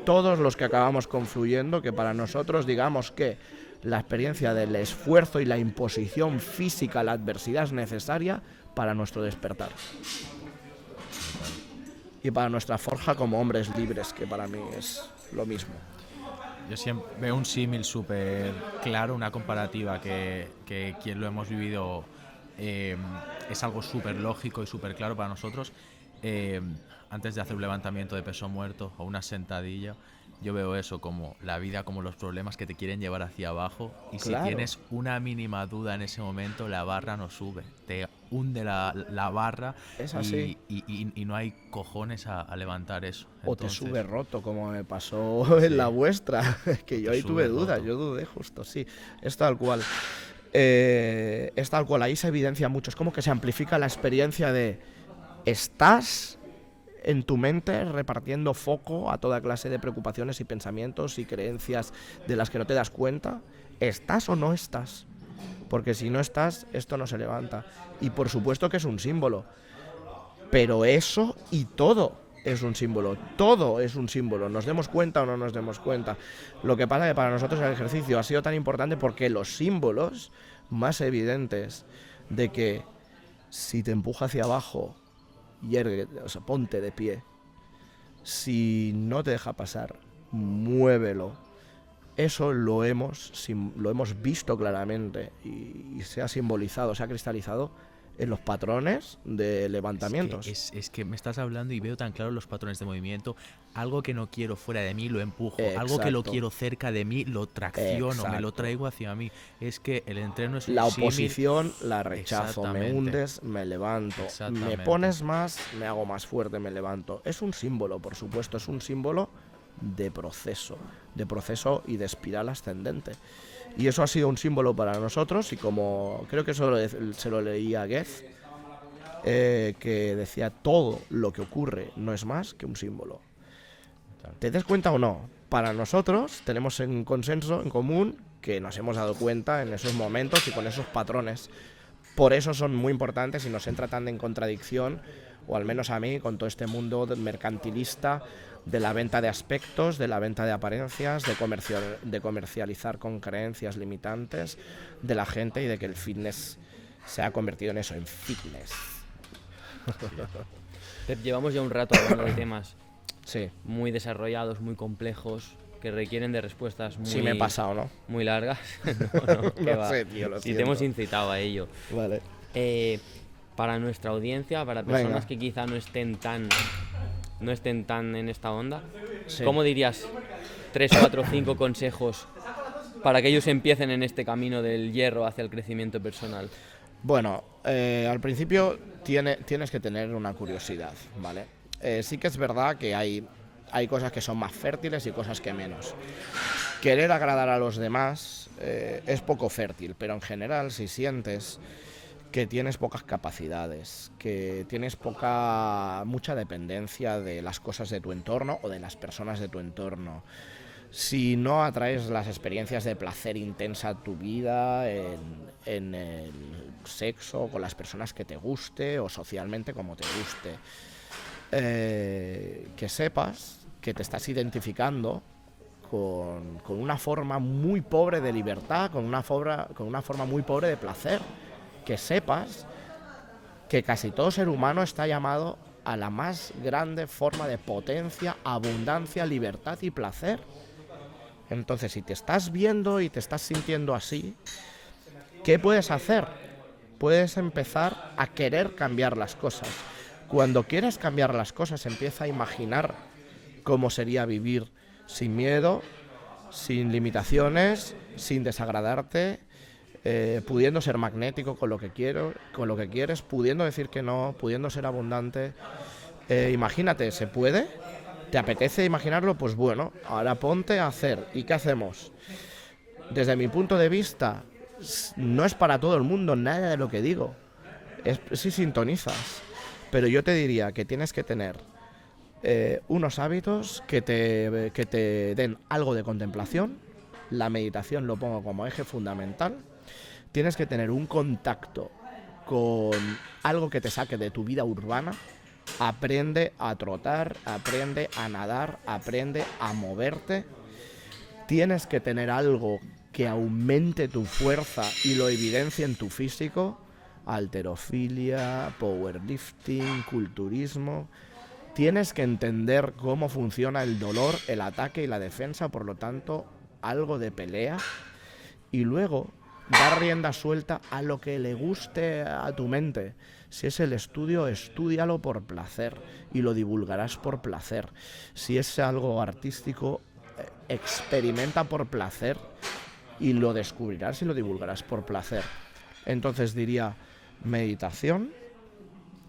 todos los que acabamos confluyendo, que para nosotros, digamos que la experiencia del esfuerzo y la imposición física, la adversidad es necesaria para nuestro despertar. Y para nuestra forja como hombres libres, que para mí es lo mismo. Yo siempre veo un símil súper claro, una comparativa que quien lo hemos vivido es algo súper lógico y súper claro para nosotros. Antes de hacer un levantamiento de peso muerto o una sentadilla, yo veo eso como la vida, como los problemas que te quieren llevar hacia abajo, y claro, si tienes una mínima duda en ese momento, la barra no sube, te hunde la barra. Es así. Y no hay cojones a levantar eso. O Entonces, te sube roto, como me pasó en la vuestra, que yo ahí tuve dudas, yo dudé justo, sí, es tal cual. Es tal cual, ahí se evidencia mucho, es como que se amplifica la experiencia de estás en tu mente repartiendo foco a toda clase de preocupaciones y pensamientos y creencias de las que no te das cuenta. ¿Estás o no estás? Porque si no estás, esto no se levanta. Y por supuesto que es un símbolo, pero eso y todo es un símbolo, todo es un símbolo, nos demos cuenta o no nos demos cuenta. Lo que pasa es que para nosotros el ejercicio ha sido tan importante porque los símbolos más evidentes de que si te empuja hacia abajo, yérguete, o sea, ponte de pie. Si no te deja pasar, muévelo. Eso lo hemos visto claramente y se ha simbolizado, se ha cristalizado en los patrones de levantamientos. Es que me estás hablando y veo tan claro los patrones de movimiento. Algo que no quiero fuera de mí lo empujo. Exacto. Algo que lo quiero cerca de mí lo tracciono. Exacto. Me lo traigo hacia mí. Es que el entreno es un la símil. oposición la rechazo, me hundes, me levanto, me pones más, me hago más fuerte, me levanto. Es un símbolo, por supuesto, es un símbolo de proceso y de espiral ascendente. Y eso ha sido un símbolo para nosotros, y como creo que eso se lo leí a Goethe, que decía: todo lo que ocurre no es más que un símbolo. ¿Te das cuenta o no? Para nosotros tenemos en consenso, en común, que nos hemos dado cuenta en esos momentos y con esos patrones. Por eso son muy importantes y nos entra tan en contradicción, o al menos a mí, con todo este mundo mercantilista de la venta de aspectos, de la venta de apariencias, de comercializar con creencias limitantes de la gente, y de que el fitness se ha convertido en eso, en fitness. Pep, llevamos ya un rato hablando de temas Sí. muy desarrollados, muy complejos, que requieren de respuestas muy, Sí me he pasado, ¿no? muy largas. No, qué No va. sé, tío, lo Y te siento. hemos incitado a ello. Vale. Para nuestra audiencia, para personas Venga. que quizá no estén tan en esta onda, Sí. ¿cómo dirías 3, 4, 5 consejos para que ellos empiecen en este camino del hierro hacia el crecimiento personal? Bueno, al principio tienes que tener una curiosidad, ¿vale? Sí que es verdad que hay cosas que son más fértiles y cosas que menos. querer agradar a los demás es poco fértil, pero en general si sientes que tienes pocas capacidades, que tienes mucha dependencia de las cosas de tu entorno o de las personas de tu entorno, si no atraes las experiencias de placer intensa a tu vida en el sexo, con las personas que te guste o socialmente como te guste, que sepas que te estás identificando con una forma muy pobre de libertad, con una forma muy pobre de placer, que sepas que casi todo ser humano está llamado a la más grande forma de potencia, abundancia, libertad y placer. Entonces, si te estás viendo y te estás sintiendo así, ¿qué puedes hacer? Puedes empezar a querer cambiar las cosas. Cuando quieres cambiar las cosas, empieza a imaginar cómo sería vivir sin miedo, sin limitaciones, sin desagradarte, pudiendo ser magnético con lo que quieres, pudiendo decir que no, pudiendo ser abundante. Imagínate, ¿se puede? ¿Te apetece imaginarlo? Pues bueno, ahora ponte a hacer. ¿Y qué hacemos? Desde mi punto de vista, no es para todo el mundo nada de lo que digo. Es si sintonizas. Pero yo te diría que tienes que tener unos hábitos que te den algo de contemplación. La meditación lo pongo como eje fundamental. Tienes que tener un contacto con algo que te saque de tu vida urbana. Aprende a trotar, aprende a nadar, aprende a moverte. Tienes que tener algo que aumente tu fuerza y lo evidencie en tu físico. Halterofilia, powerlifting, culturismo. Tienes que entender cómo funciona el dolor, el ataque y la defensa, por lo tanto, algo de pelea. Y luego dar rienda suelta a lo que le guste a tu mente. Si es el estudio, estúdialo por placer y lo divulgarás por placer. Si es algo artístico, experimenta por placer y lo descubrirás y lo divulgarás por placer. Entonces diría meditación,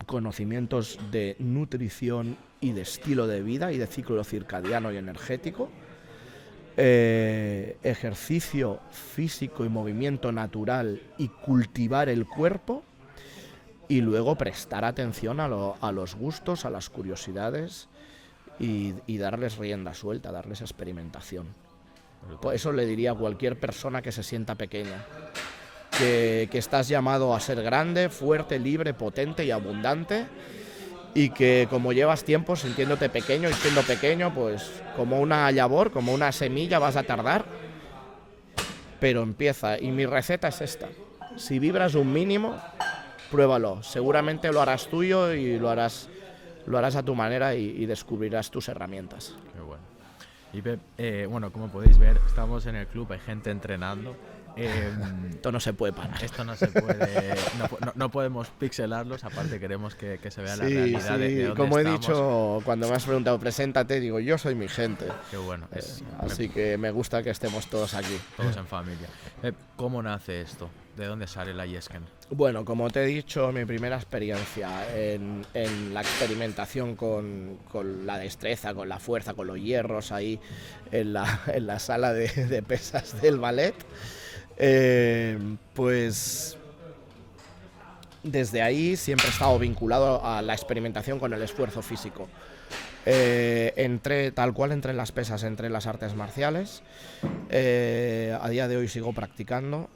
conocimientos de nutrición y de estilo de vida y de ciclo circadiano y energético, ejercicio físico y movimiento natural y cultivar el cuerpo, y luego prestar atención a los gustos, a las curiosidades y darles rienda suelta, darles experimentación. Por eso le diría a cualquier persona que se sienta pequeña que estás llamado a ser grande, fuerte, libre, potente y abundante, y que como llevas tiempo sintiéndote pequeño y siendo pequeño, pues como una labor, como una semilla vas a tardar, pero empieza. Y mi receta es esta: si vibras un mínimo, pruébalo, seguramente lo harás tuyo y lo harás a tu manera y descubrirás tus herramientas. Qué bueno. Y Pep, bueno, como podéis ver, estamos en el club, hay gente entrenando. Esto no se puede parar. Esto no se puede, no podemos pixelarlos, aparte queremos que se vea la realidad de dónde como estamos. He dicho, cuando me has preguntado, preséntate, digo, yo soy mi gente. Qué bueno. Así que me gusta que estemos todos aquí. Todos en familia. ¿Cómo nace esto? ¿De dónde sale la Yesken? Bueno, como te he dicho, mi primera experiencia en la experimentación con la destreza, con la fuerza, con los hierros ahí en la sala de pesas del ballet, pues desde ahí siempre he estado vinculado a la experimentación con el esfuerzo físico. Entré en las pesas, entré en las artes marciales. A día de hoy sigo practicando.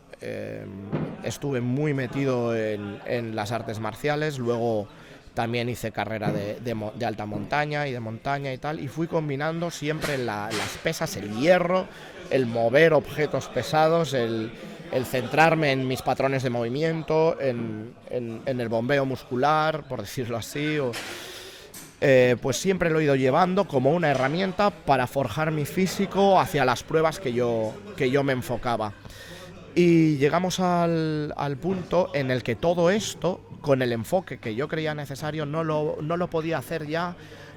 Estuve muy metido en las artes marciales, luego también hice carrera de alta montaña y de montaña y tal, y fui combinando siempre las pesas, el hierro, el mover objetos pesados, el centrarme en mis patrones de movimiento, en el bombeo muscular, por decirlo así, pues siempre lo he ido llevando como una herramienta para forjar mi físico hacia las pruebas que yo me enfocaba. Y llegamos al punto en el que todo esto, con el enfoque que yo creía necesario, no lo podía hacer ya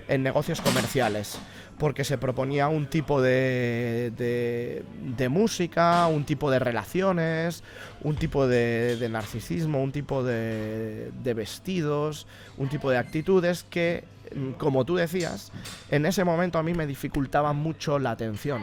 en negocios comerciales, porque se proponía un tipo de música, un tipo de relaciones, un tipo de narcisismo, un tipo de vestidos, un tipo de actitudes que, como tú decías, en ese momento a mí me dificultaban mucho la atención.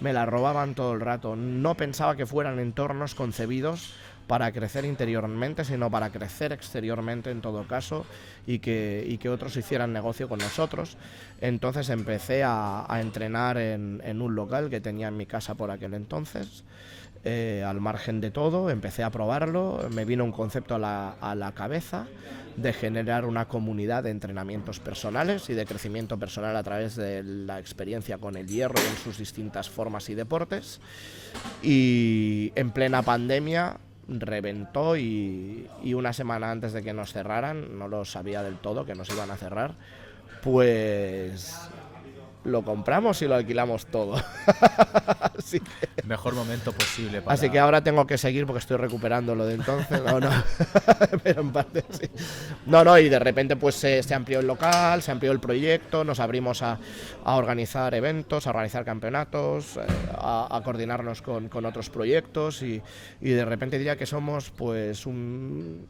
me la robaban todo el rato. No pensaba que fueran entornos concebidos para crecer interiormente, sino para crecer exteriormente en todo caso, y que otros hicieran negocio con nosotros. Entonces empecé a entrenar en un local que tenía en mi casa por aquel entonces. Al margen de todo, empecé a probarlo, me vino un concepto a la cabeza de generar una comunidad de entrenamientos personales y de crecimiento personal a través de la experiencia con el hierro y en sus distintas formas y deportes. Y en plena pandemia reventó y una semana antes de que nos cerraran, no lo sabía del todo que nos iban a cerrar, pues lo compramos y lo alquilamos todo. Así que, Mejor momento posible para... así que ahora tengo que seguir porque estoy recuperando lo de entonces. No, pero en parte sí. No, y de repente pues se amplió el local, se amplió el proyecto, nos abrimos a organizar eventos, a organizar campeonatos, a coordinarnos con otros proyectos y de repente diría que somos pues un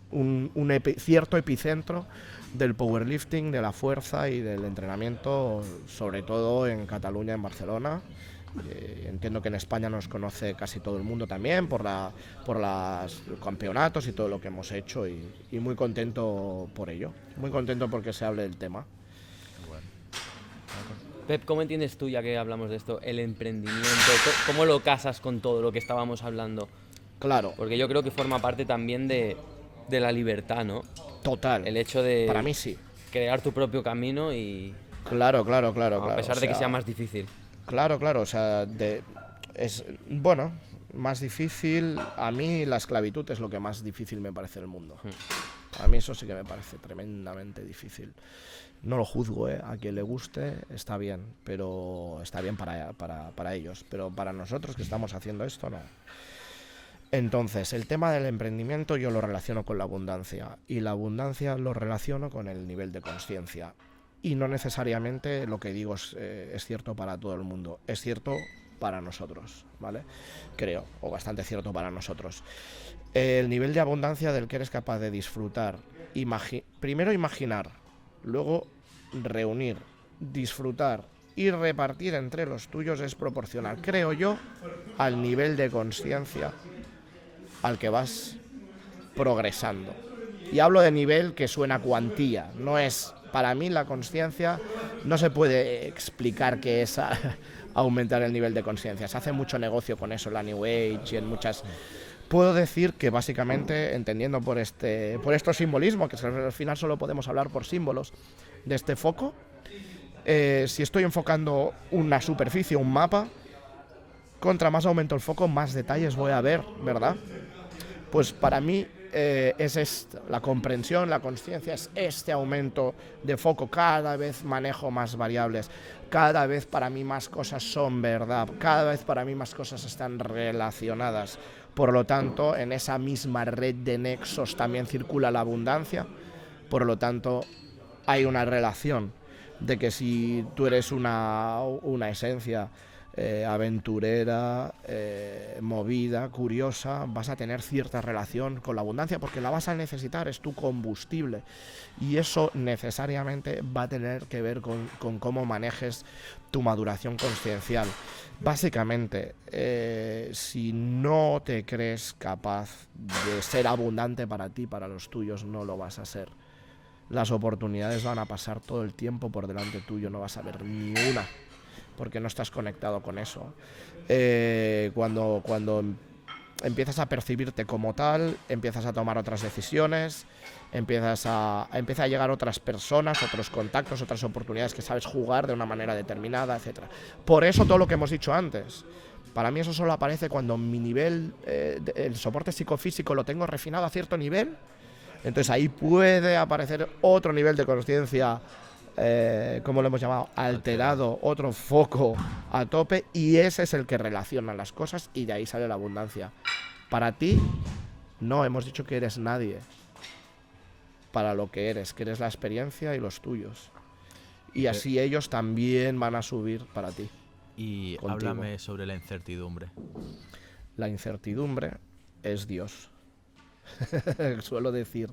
cierto epicentro del powerlifting, de la fuerza y del entrenamiento, sobre todo en Cataluña, en Barcelona. Entiendo que en España nos conoce casi todo el mundo también por los campeonatos y todo lo que hemos hecho y muy contento por ello, muy contento porque se hable del tema. Pep, ¿cómo entiendes tú, ya que hablamos de esto, el emprendimiento? ¿Cómo lo casas con todo lo que estábamos hablando? Claro. Porque yo creo que forma parte también de la libertad, ¿no? Total. El hecho de para mí sí. crear tu propio camino y... Claro. A pesar de que sea más difícil. Claro, o sea, bueno, más difícil. A mí la esclavitud es lo que más difícil me parece en el mundo. A mí eso sí que me parece tremendamente difícil. No lo juzgo, a quien le guste está bien, pero está bien para ellos. Pero para nosotros que estamos haciendo esto, no. Entonces, el tema del emprendimiento yo lo relaciono con la abundancia, y la abundancia lo relaciono con el nivel de consciencia. Y no necesariamente lo que digo es cierto para todo el mundo, es cierto para nosotros, ¿vale? Creo, o bastante cierto para nosotros. El nivel de abundancia del que eres capaz de disfrutar, primero imaginar, luego reunir, disfrutar y repartir entre los tuyos es proporcional, creo yo, al nivel de consciencia al que vas progresando. Y hablo de nivel que suena a cuantía, no es... Para mí la consciencia no se puede explicar qué es aumentar el nivel de consciencia. Se hace mucho negocio con eso, la New Age y en muchas... Puedo decir que básicamente, entendiendo por estos simbolismos, que al final solo podemos hablar por símbolos de este foco, si estoy enfocando una superficie, un mapa, contra más aumento el foco, más detalles voy a ver, ¿verdad? Pues para mí es esto, la comprensión, la consciencia es este aumento de foco, cada vez manejo más variables, cada vez para mí más cosas son verdad, cada vez para mí más cosas están relacionadas, por lo tanto en esa misma red de nexos también circula la abundancia, por lo tanto hay una relación de que si tú eres una esencia aventurera, movida, curiosa, vas a tener cierta relación con la abundancia porque la vas a necesitar, es tu combustible, y eso necesariamente va a tener que ver con cómo manejes tu maduración consciencial. Básicamente, si no te crees capaz de ser abundante para ti, para los tuyos, no lo vas a ser. Las oportunidades van a pasar todo el tiempo por delante tuyo, no vas a ver ni una, porque no estás conectado con eso. Cuando empiezas a percibirte como tal, empiezas a tomar otras decisiones, empieza a llegar otras personas, otros contactos, otras oportunidades que sabes jugar de una manera determinada, etc. Por eso todo lo que hemos dicho antes, para mí eso solo aparece cuando mi nivel, el soporte psicofísico lo tengo refinado a cierto nivel, entonces ahí puede aparecer otro nivel de consciencia, como lo hemos llamado, alterado, otro foco a tope, y ese es el que relaciona las cosas y de ahí sale la abundancia. Para ti, no, hemos dicho que eres nadie para lo que eres la experiencia y los tuyos. Y así ellos también van a subir para ti. Y contigo. Háblame sobre la incertidumbre. La incertidumbre es Dios. Suelo decir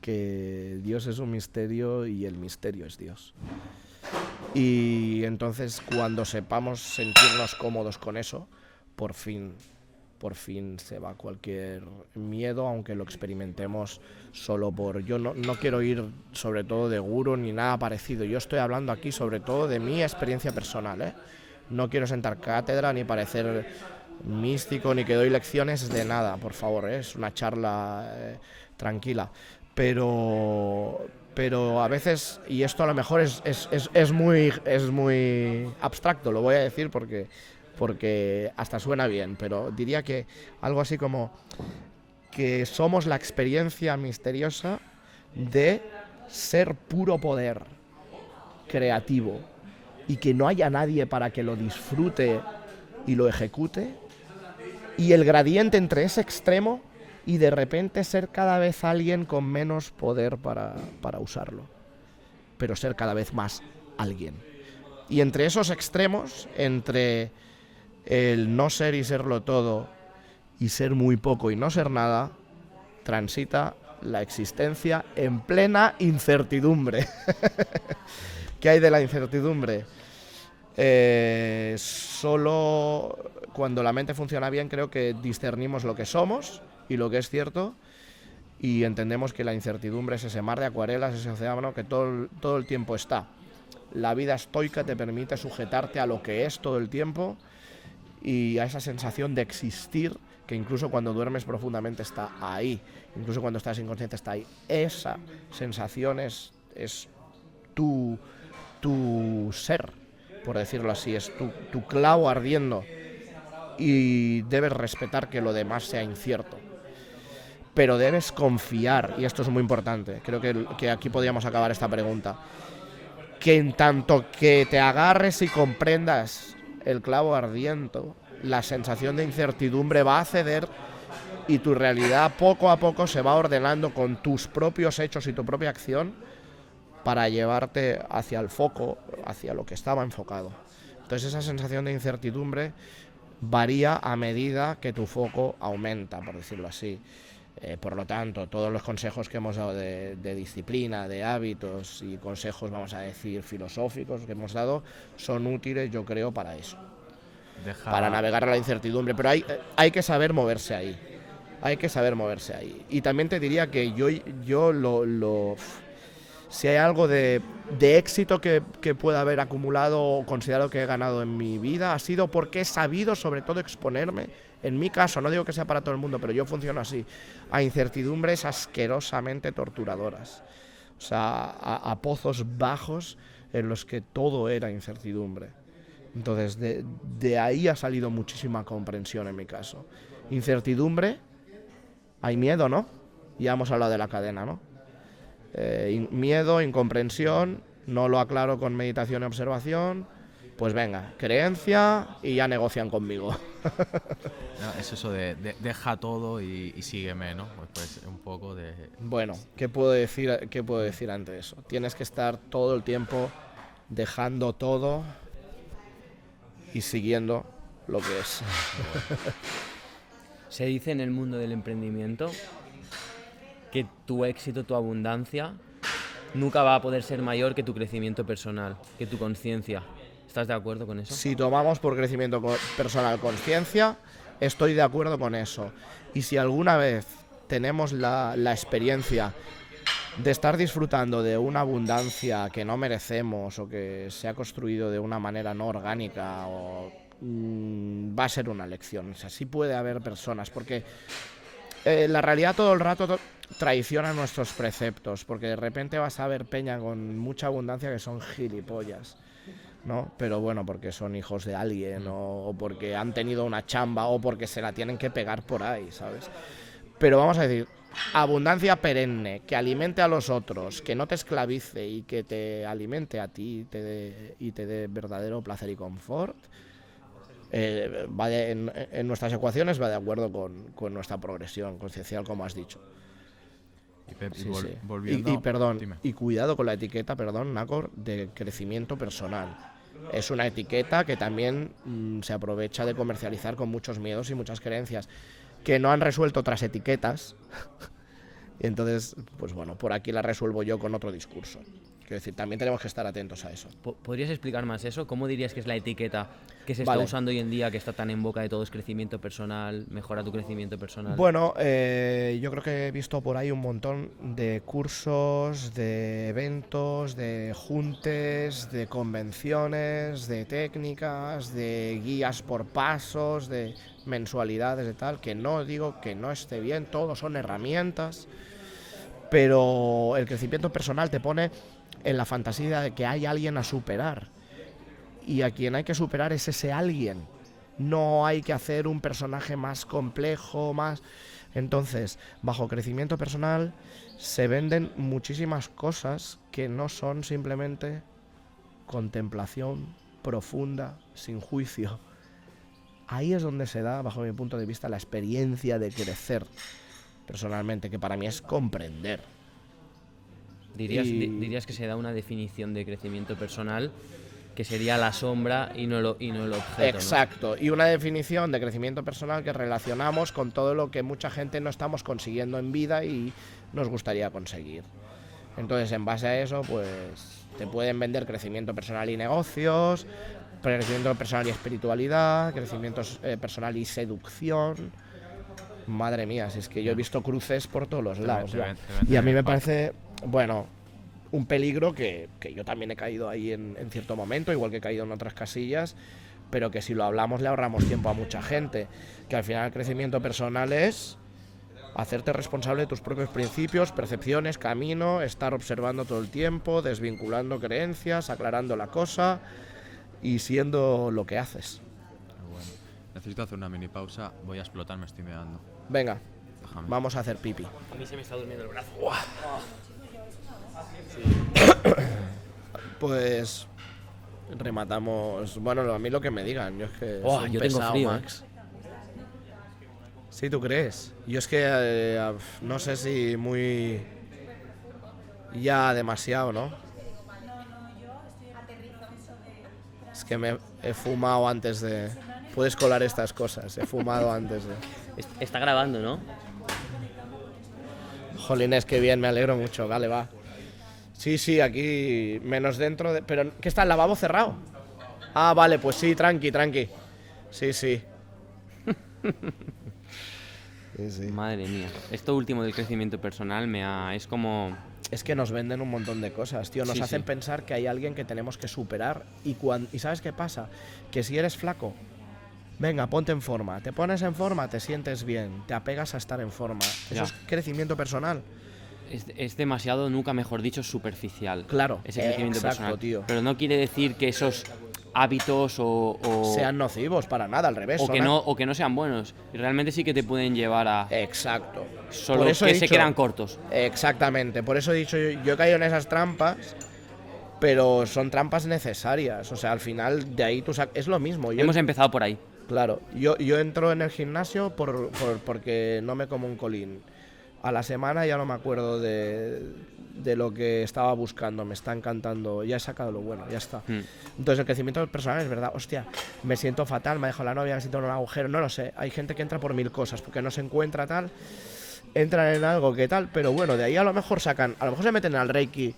que Dios es un misterio y el misterio es Dios. Y entonces cuando sepamos sentirnos cómodos con eso, por fin se va cualquier miedo, aunque lo experimentemos solo por... Yo no quiero ir sobre todo de gurú ni nada parecido, yo estoy hablando aquí sobre todo de mi experiencia personal, ¿eh? No quiero sentar cátedra ni parecer místico ni que doy lecciones de nada, por favor, ¿eh? Es una charla tranquila, pero a veces, y esto a lo mejor es muy abstracto, lo voy a decir porque hasta suena bien, pero diría que algo así como que somos la experiencia misteriosa de ser puro poder creativo y que no haya nadie para que lo disfrute y lo ejecute, y el gradiente entre ese extremo y de repente ser cada vez alguien con menos poder para usarlo, pero ser cada vez más alguien. Y entre esos extremos, entre el no ser y serlo todo, y ser muy poco y no ser nada, transita la existencia en plena incertidumbre. ¿Qué hay de la incertidumbre? Solo cuando la mente funciona bien creo que discernimos lo que somos y lo que es cierto, y entendemos que la incertidumbre es ese mar de acuarelas, ese océano que todo el tiempo está. La vida estoica te permite sujetarte a lo que es todo el tiempo y a esa sensación de existir que incluso cuando duermes profundamente está ahí, incluso cuando estás inconsciente está ahí. Esa sensación es tu ser, por decirlo así, es tu clavo ardiendo, y debes respetar que lo demás sea incierto. Pero debes confiar, y esto es muy importante, creo que aquí podríamos acabar esta pregunta, que en tanto que te agarres y comprendas el clavo ardiendo, la sensación de incertidumbre va a ceder y tu realidad poco a poco se va ordenando con tus propios hechos y tu propia acción para llevarte hacia el foco, hacia lo que estaba enfocado. Entonces esa sensación de incertidumbre varía a medida que tu foco aumenta, por decirlo así. Por lo tanto, todos los consejos que hemos dado de disciplina, de hábitos y consejos, vamos a decir, filosóficos que hemos dado, son útiles, yo creo, para eso. Para navegar a la incertidumbre. Pero hay que saber moverse ahí. Hay que saber moverse ahí. Y también te diría que si hay algo de éxito que pueda haber acumulado o considerado que he ganado en mi vida, ha sido porque he sabido sobre todo exponerme, en mi caso, no digo que sea para todo el mundo, pero yo funciono así, a incertidumbres asquerosamente torturadoras. O sea, a pozos bajos en los que todo era incertidumbre. Entonces, de ahí ha salido muchísima comprensión en mi caso. Incertidumbre, hay miedo, ¿no? Ya hemos hablado de la cadena, ¿no? Miedo, incomprensión, no lo aclaro con meditación y observación, pues venga, creencia y ya negocian conmigo. No, es eso de deja todo y sígueme, ¿no? Pues un poco de... Bueno, ¿qué puedo decir ante eso? Tienes que estar todo el tiempo dejando todo y siguiendo lo que es. Se dice en el mundo del emprendimiento que tu éxito, tu abundancia, nunca va a poder ser mayor que tu crecimiento personal, que tu conciencia. ¿Estás de acuerdo con eso? Si tomamos por crecimiento personal conciencia, estoy de acuerdo con eso. Y si alguna vez tenemos la experiencia de estar disfrutando de una abundancia que no merecemos o que se ha construido de una manera no orgánica, va a ser una lección. O sea, sí puede haber personas, porque la realidad todo el rato traiciona nuestros preceptos, porque de repente vas a ver peña con mucha abundancia que son gilipollas, ¿no? Pero bueno, porque son hijos de alguien o porque han tenido una chamba o porque se la tienen que pegar por ahí, ¿sabes? Pero vamos a decir, abundancia perenne, que alimente a los otros, que no te esclavice y que te alimente a ti y te dé verdadero placer y confort, en nuestras ecuaciones va de acuerdo con nuestra progresión conciencial, como has dicho. Y cuidado con la etiqueta, Nacor, de crecimiento personal. Es una etiqueta que también se aprovecha de comercializar con muchos miedos y muchas creencias que no han resuelto otras etiquetas. Y entonces, pues bueno, por aquí la resuelvo yo con otro discurso. Quiero decir, también tenemos que estar atentos a eso. ¿Podrías explicar más eso? ¿Cómo dirías que es la etiqueta que se está Vale. usando hoy en día, que está tan en boca de todos, crecimiento personal, mejora tu crecimiento personal? Bueno, yo creo que he visto por ahí un montón de cursos, de eventos, de juntes, de convenciones, de técnicas, de guías por pasos, de mensualidades, de tal, que no digo que no esté bien, todo son herramientas, pero el crecimiento personal te pone en la fantasía de que hay alguien a superar, y a quien hay que superar es ese alguien. No hay que hacer un personaje más complejo, más... Entonces, bajo crecimiento personal se venden muchísimas cosas que no son simplemente contemplación profunda, sin juicio. Ahí es donde se da, bajo mi punto de vista, la experiencia de crecer personalmente, que para mí es comprender. ¿Dirías que se da una definición de crecimiento personal que sería la sombra y no el objeto? Exacto, ¿no? Y una definición de crecimiento personal que relacionamos con todo lo que mucha gente no estamos consiguiendo en vida y nos gustaría conseguir. Entonces, en base a eso, pues te pueden vender crecimiento personal y negocios, crecimiento personal y espiritualidad, crecimiento personal y seducción. Madre mía, si es que yo he visto cruces por todos los lados. Y a mí me parece, bueno, un peligro que yo también he caído ahí en cierto momento, igual que he caído en otras casillas, pero que si lo hablamos le ahorramos tiempo a mucha gente. Que al final el crecimiento personal es hacerte responsable de tus propios principios, percepciones, camino, estar observando todo el tiempo, desvinculando creencias, aclarando la cosa y siendo lo que haces. Bueno, necesito hacer una mini pausa, voy a explotar, me estoy meando. Venga, Déjame. vamos a hacer pipi. A mí se me está durmiendo el brazo. Pues rematamos. Bueno, a mí lo que me digan. Yo es que Oh, soy un yo tengo pesado, frío, Max. ¿Sí, tú crees? Yo es que no sé si muy... Ya demasiado, ¿no? Es que me he fumado antes de... Puedes colar estas cosas. He fumado antes de... Está grabando, ¿no? Jolines, qué bien, me alegro mucho. Vale, va. Sí, aquí menos dentro de... Pero, ¿qué está el lavabo cerrado? Ah, vale, pues sí, tranqui. Sí. Sí. Madre mía. Esto último del crecimiento personal es como... Es que nos venden un montón de cosas, tío. Nos Sí, hacen sí. pensar que hay alguien que tenemos que superar. ¿Y sabes qué pasa? Que si eres flaco, venga, ponte en forma. Te pones en forma, te sientes bien. Te apegas a estar en forma. Ya. Eso es crecimiento personal. Es demasiado, nunca mejor dicho, superficial. Claro, Ese crecimiento exacto, personal. tío. Pero no quiere decir que esos hábitos o Sean nocivos, para nada, al revés. o que no sean buenos. Y realmente sí que te pueden llevar a... Exacto. Solo Por eso que he se dicho- quedan cortos. Exactamente, por eso he dicho, yo he caído en esas trampas, pero son trampas necesarias. O sea, al final de ahí es lo mismo. Hemos empezado por ahí. Claro, yo entro en el gimnasio porque no me como un colín. A la semana ya no me acuerdo de lo que estaba buscando, me está encantando, ya he sacado lo bueno, ya está. Entonces el crecimiento personal es verdad, hostia, me siento fatal, me ha dejado la novia, me siento en un agujero, no lo sé, hay gente que entra por 1000 cosas, porque no se encuentra tal, entran en algo que tal, pero bueno, de ahí a lo mejor se meten al Reiki,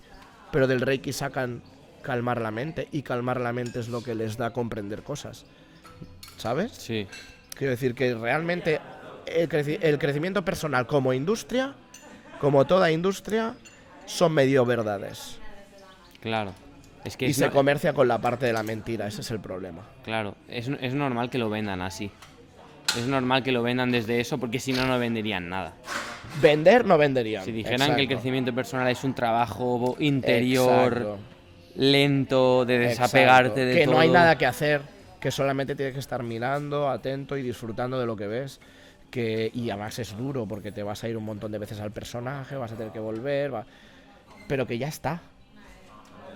pero del Reiki sacan calmar la mente, y calmar la mente es lo que les da a comprender cosas, ¿sabes? Sí. Quiero decir que realmente el crecimiento personal como industria, como toda industria, son medio verdades. Claro. Es que Y es se no- comercia con la parte de la mentira, ese es el problema. Claro, es normal que lo vendan así. Es normal que lo vendan desde eso porque si no, no venderían nada. Vender no venderían. Si dijeran que el Exacto. crecimiento personal es un trabajo interior, Exacto. lento, de desapegarte de que todo. no hay nada que hacer, que solamente tienes que estar mirando, atento y disfrutando de lo que ves. Y además es duro porque te vas a ir un montón de veces al personaje, vas a tener que volver, pero que ya está.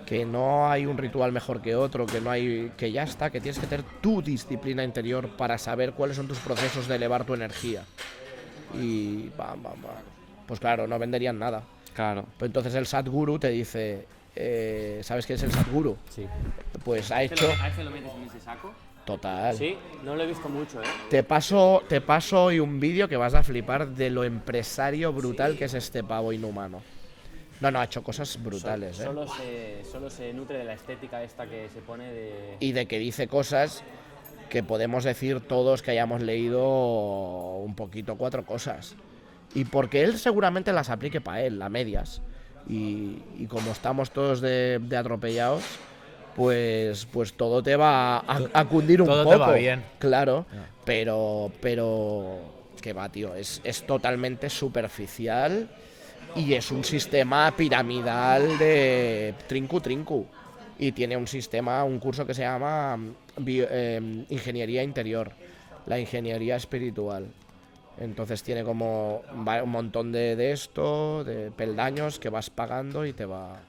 Que no hay un ritual mejor que otro, que ya está, que tienes que tener tu disciplina interior para saber cuáles son tus procesos de elevar tu energía. Y pues claro, no venderían nada. Claro. Pues entonces el Sadhguru te dice, ¿sabes qué es el Sadhguru? Sí. Pues ha hecho... ¿A este lo metes en ese saco? Total. Sí, no lo he visto mucho, ¿eh? Te paso hoy un vídeo que vas a flipar de lo empresario brutal que es este pavo inhumano. No, ha hecho cosas brutales, ¿eh? Solo se nutre de la estética esta que se pone de... Y de que dice cosas que podemos decir todos que hayamos leído un poquito 4 cosas. Y porque él seguramente las aplique para él, a medias. Y como estamos todos de atropellados, pues todo te va a cundir un todo poco. te va bien. Claro, pero que va, tío, es totalmente superficial y es un sistema piramidal de trincu. Y tiene un curso que se llama Ingeniería Interior, la ingeniería espiritual. Entonces tiene como un montón de esto, de peldaños que vas pagando y te va...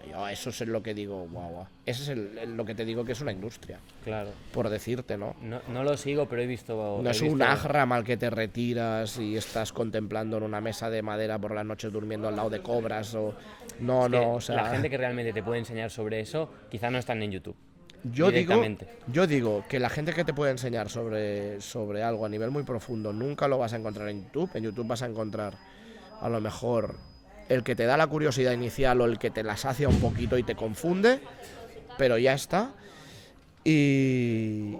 Yo eso es lo que digo, guau. Eso es lo que te digo que es una industria, Claro. por decirte, ¿no? No lo sigo, pero he visto... No es un ashram al que te retiras y estás contemplando en una mesa de madera por las noches durmiendo al lado de cobras o... No, o sea... La gente que realmente te puede enseñar sobre eso, quizá no están en YouTube. Yo digo que la gente que te puede enseñar sobre algo a nivel muy profundo nunca lo vas a encontrar en YouTube. En YouTube vas a encontrar a lo mejor el que te da la curiosidad inicial o el que te la sacia un poquito y te confunde, pero ya está. Y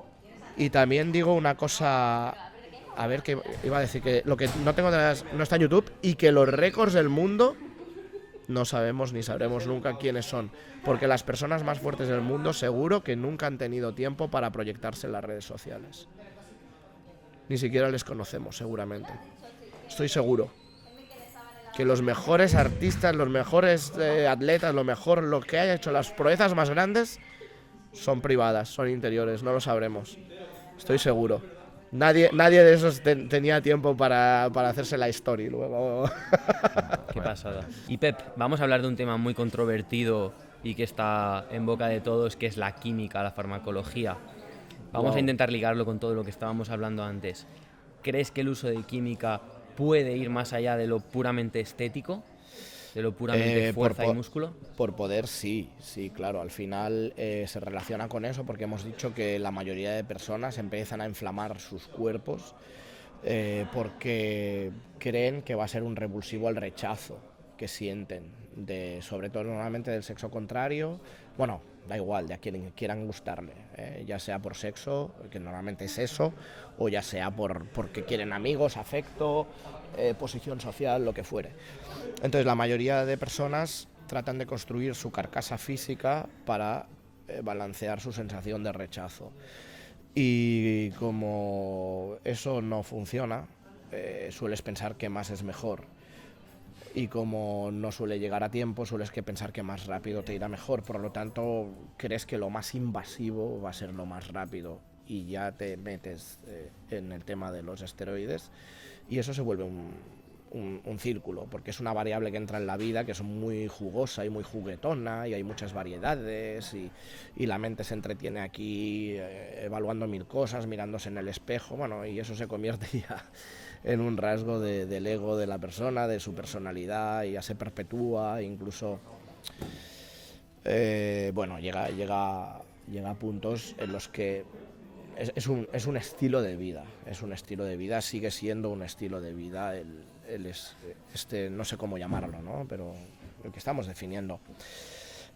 también digo una cosa, a ver, que iba a decir que lo que no tengo no está en YouTube y que los récords del mundo no sabemos ni sabremos nunca quiénes son, porque las personas más fuertes del mundo seguro que nunca han tenido tiempo para proyectarse en las redes sociales. Ni siquiera les conocemos, seguramente. Estoy seguro que los mejores artistas, los mejores atletas, lo que haya hecho, las proezas más grandes, son privadas, son interiores, no lo sabremos. Estoy seguro. Nadie de esos tenía tiempo para hacerse la story luego. Qué pasada. Y Pep, vamos a hablar de un tema muy controvertido y que está en boca de todos, que es la química, la farmacología. Vamos a intentar ligarlo con todo lo que estábamos hablando antes. ¿Crees que el uso de química puede ir más allá de lo puramente estético? ¿De lo puramente fuerza y músculo? Por poder, sí, claro. Al final se relaciona con eso porque hemos dicho que la mayoría de personas empiezan a inflamar sus cuerpos porque creen que va a ser un revulsivo al rechazo que sienten, sobre todo normalmente del sexo contrario. Bueno, da igual, de a quien quieran gustarle, ya sea por sexo, que normalmente es eso, o ya sea porque quieren amigos, afecto, posición social, lo que fuere. Entonces la mayoría de personas tratan de construir su carcasa física para balancear su sensación de rechazo. Y como eso no funciona, sueles pensar que más es mejor. Y como no suele llegar a tiempo, sueles pensar que más rápido te irá mejor. Por lo tanto, crees que lo más invasivo va a ser lo más rápido. Y ya te metes en el tema de los esteroides. Y eso se vuelve un círculo, porque es una variable que entra en la vida, que es muy jugosa y muy juguetona, y hay muchas variedades, y la mente se entretiene aquí evaluando 1000 cosas, mirándose en el espejo, bueno, y eso se convierte ya en un rasgo del ego de la persona, de su personalidad, y ya se perpetúa, incluso, llega a puntos en los que es un estilo de vida, sigue siendo un estilo de vida, no sé cómo llamarlo, ¿no? Pero el que estamos definiendo.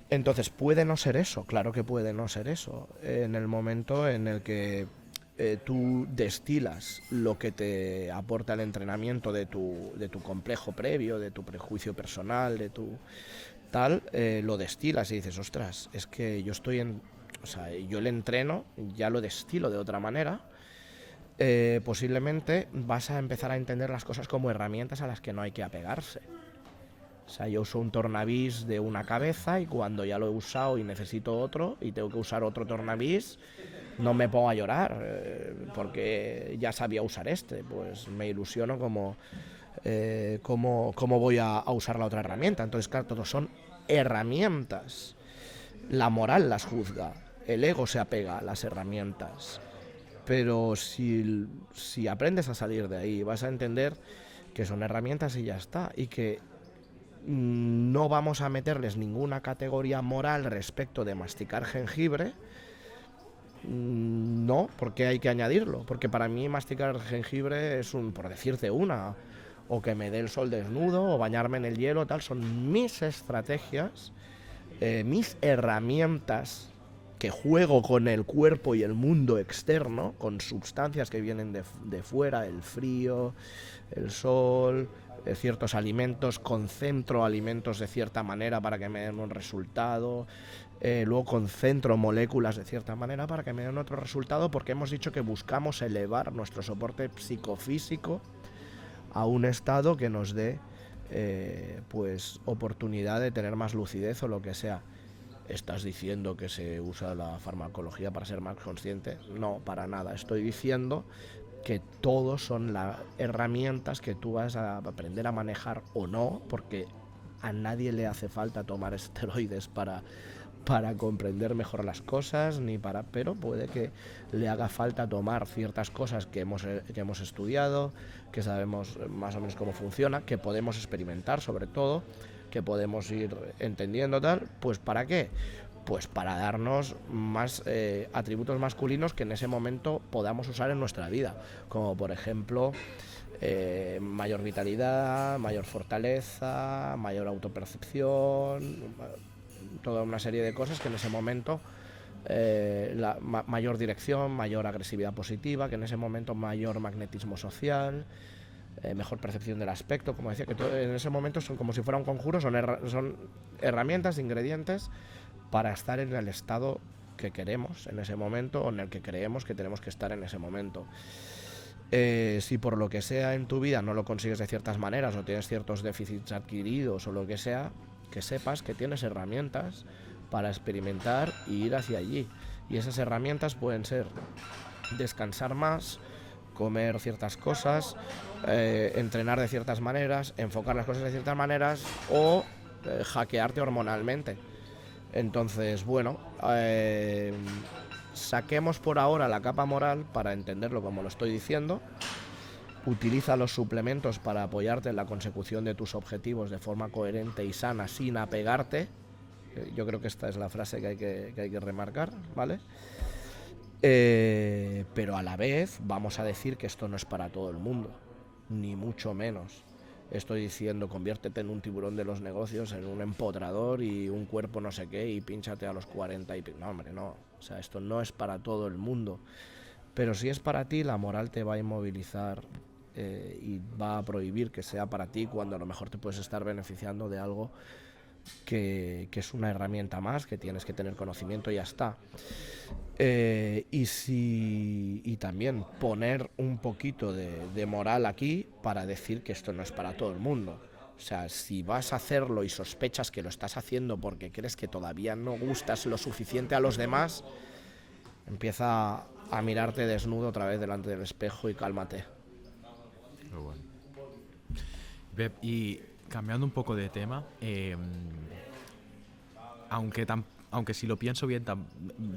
Entonces, ¿puede no ser eso? Claro que puede no ser eso. En el momento en el que tú destilas lo que te aporta el entrenamiento de tu complejo previo, de tu prejuicio personal, de tu tal, lo destilas y dices, ostras, es que yo yo le entreno, ya lo destilo de otra manera. Posiblemente vas a empezar a entender las cosas como herramientas a las que no hay que apegarse. O sea, yo uso un tornavís de una cabeza y cuando ya lo he usado y necesito otro y tengo que usar otro tornavís, no me pongo a llorar porque ya sabía usar este. Pues me ilusiono cómo voy a usar la otra herramienta. Entonces, claro, todos son herramientas. La moral las juzga, el ego se apega a las herramientas. Pero si aprendes a salir de ahí, vas a entender que son herramientas y ya está. Y que no vamos a meterles ninguna categoría moral respecto de masticar jengibre. No, porque hay que añadirlo. Porque para mí masticar jengibre es por decirte o que me dé el sol desnudo, o bañarme en el hielo, tal. Son mis estrategias, mis herramientas que juego con el cuerpo y el mundo externo, con sustancias que vienen de fuera, el frío, el sol, ciertos alimentos, concentro alimentos de cierta manera para que me den un resultado, luego concentro moléculas de cierta manera para que me den otro resultado, porque hemos dicho que buscamos elevar nuestro soporte psicofísico a un estado que nos dé pues oportunidad de tener más lucidez o lo que sea. ¿Estás diciendo que se usa la farmacología para ser más consciente? No, para nada. Estoy diciendo que todos son las herramientas que tú vas a aprender a manejar o no, porque a nadie le hace falta tomar esteroides para comprender mejor las cosas, pero puede que le haga falta tomar ciertas cosas que hemos estudiado, que sabemos más o menos cómo funciona, que podemos experimentar sobre todo, que podemos ir entendiendo tal. ¿Pues para qué? Pues para darnos más atributos masculinos que en ese momento podamos usar en nuestra vida, como por ejemplo mayor vitalidad, mayor fortaleza, mayor autopercepción, toda una serie de cosas que en ese momento, mayor dirección, mayor agresividad positiva, que en ese momento mayor magnetismo social, mejor percepción del aspecto, como decía, que en ese momento son como si fuera un conjuro, son herramientas, ingredientes para estar en el estado que queremos en ese momento o en el que creemos que tenemos que estar en ese momento. Si por lo que sea en tu vida no lo consigues de ciertas maneras o tienes ciertos déficits adquiridos o lo que sea, que sepas que tienes herramientas para experimentar y ir hacia allí. Y esas herramientas pueden ser descansar más, comer ciertas cosas, entrenar de ciertas maneras, enfocar las cosas de ciertas maneras o hackearte hormonalmente. Entonces, bueno, saquemos por ahora la capa moral para entenderlo como lo estoy diciendo. Utiliza los suplementos para apoyarte en la consecución de tus objetivos de forma coherente y sana, sin apegarte. Yo creo que esta es la frase que hay que remarcar, ¿vale? Pero a la vez vamos a decir que esto no es para todo el mundo, ni mucho menos. Estoy diciendo, conviértete en un tiburón de los negocios, en un empotrador y un cuerpo no sé qué y pínchate a los 40 y... No, hombre, no. O sea, esto no es para todo el mundo. Pero si es para ti, la moral te va a inmovilizar y va a prohibir que sea para ti cuando a lo mejor te puedes estar beneficiando de algo que es una herramienta más, que tienes que tener conocimiento y ya está. Y también poner un poquito de moral aquí para decir que esto no es para todo el mundo. O sea, si vas a hacerlo y sospechas que lo estás haciendo porque crees que todavía no gustas lo suficiente a los demás, empieza a mirarte desnudo otra vez delante del espejo y cálmate. Muy bueno. Pep, y cambiando un poco de tema, aunque si lo pienso bien,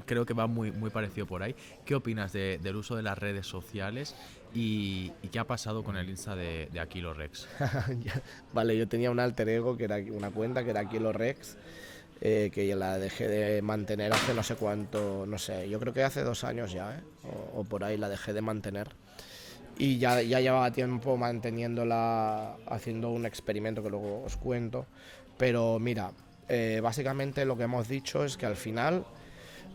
creo que va muy parecido por ahí. ¿Qué opinas del uso de las redes sociales y qué ha pasado con el Insta de Aquilo Rex? Vale, yo tenía un alter ego, que era una cuenta que era Aquilo Rex, que la dejé de mantener hace no sé cuánto, no sé, yo creo que hace 2 años ya, o por ahí la dejé de mantener. Y ya llevaba tiempo manteniéndola, haciendo un experimento que luego os cuento. Pero mira, básicamente lo que hemos dicho es que al final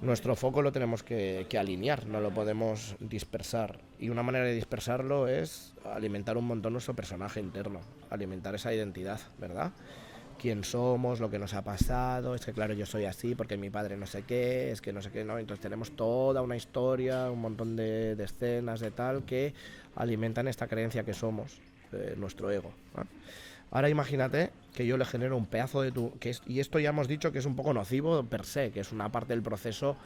nuestro foco lo tenemos que alinear, no lo podemos dispersar. Y una manera de dispersarlo es alimentar un montón nuestro personaje interno, alimentar esa identidad, ¿verdad? Quién somos, lo que nos ha pasado, es que claro, yo soy así porque mi padre no sé qué, es que no sé qué, ¿no? Entonces tenemos toda una historia, un montón de escenas de tal que alimentan esta creencia que somos, nuestro ego, ¿no? Ahora imagínate que yo le genero un pedazo de y esto ya hemos dicho que es un poco nocivo per se, que es una parte del proceso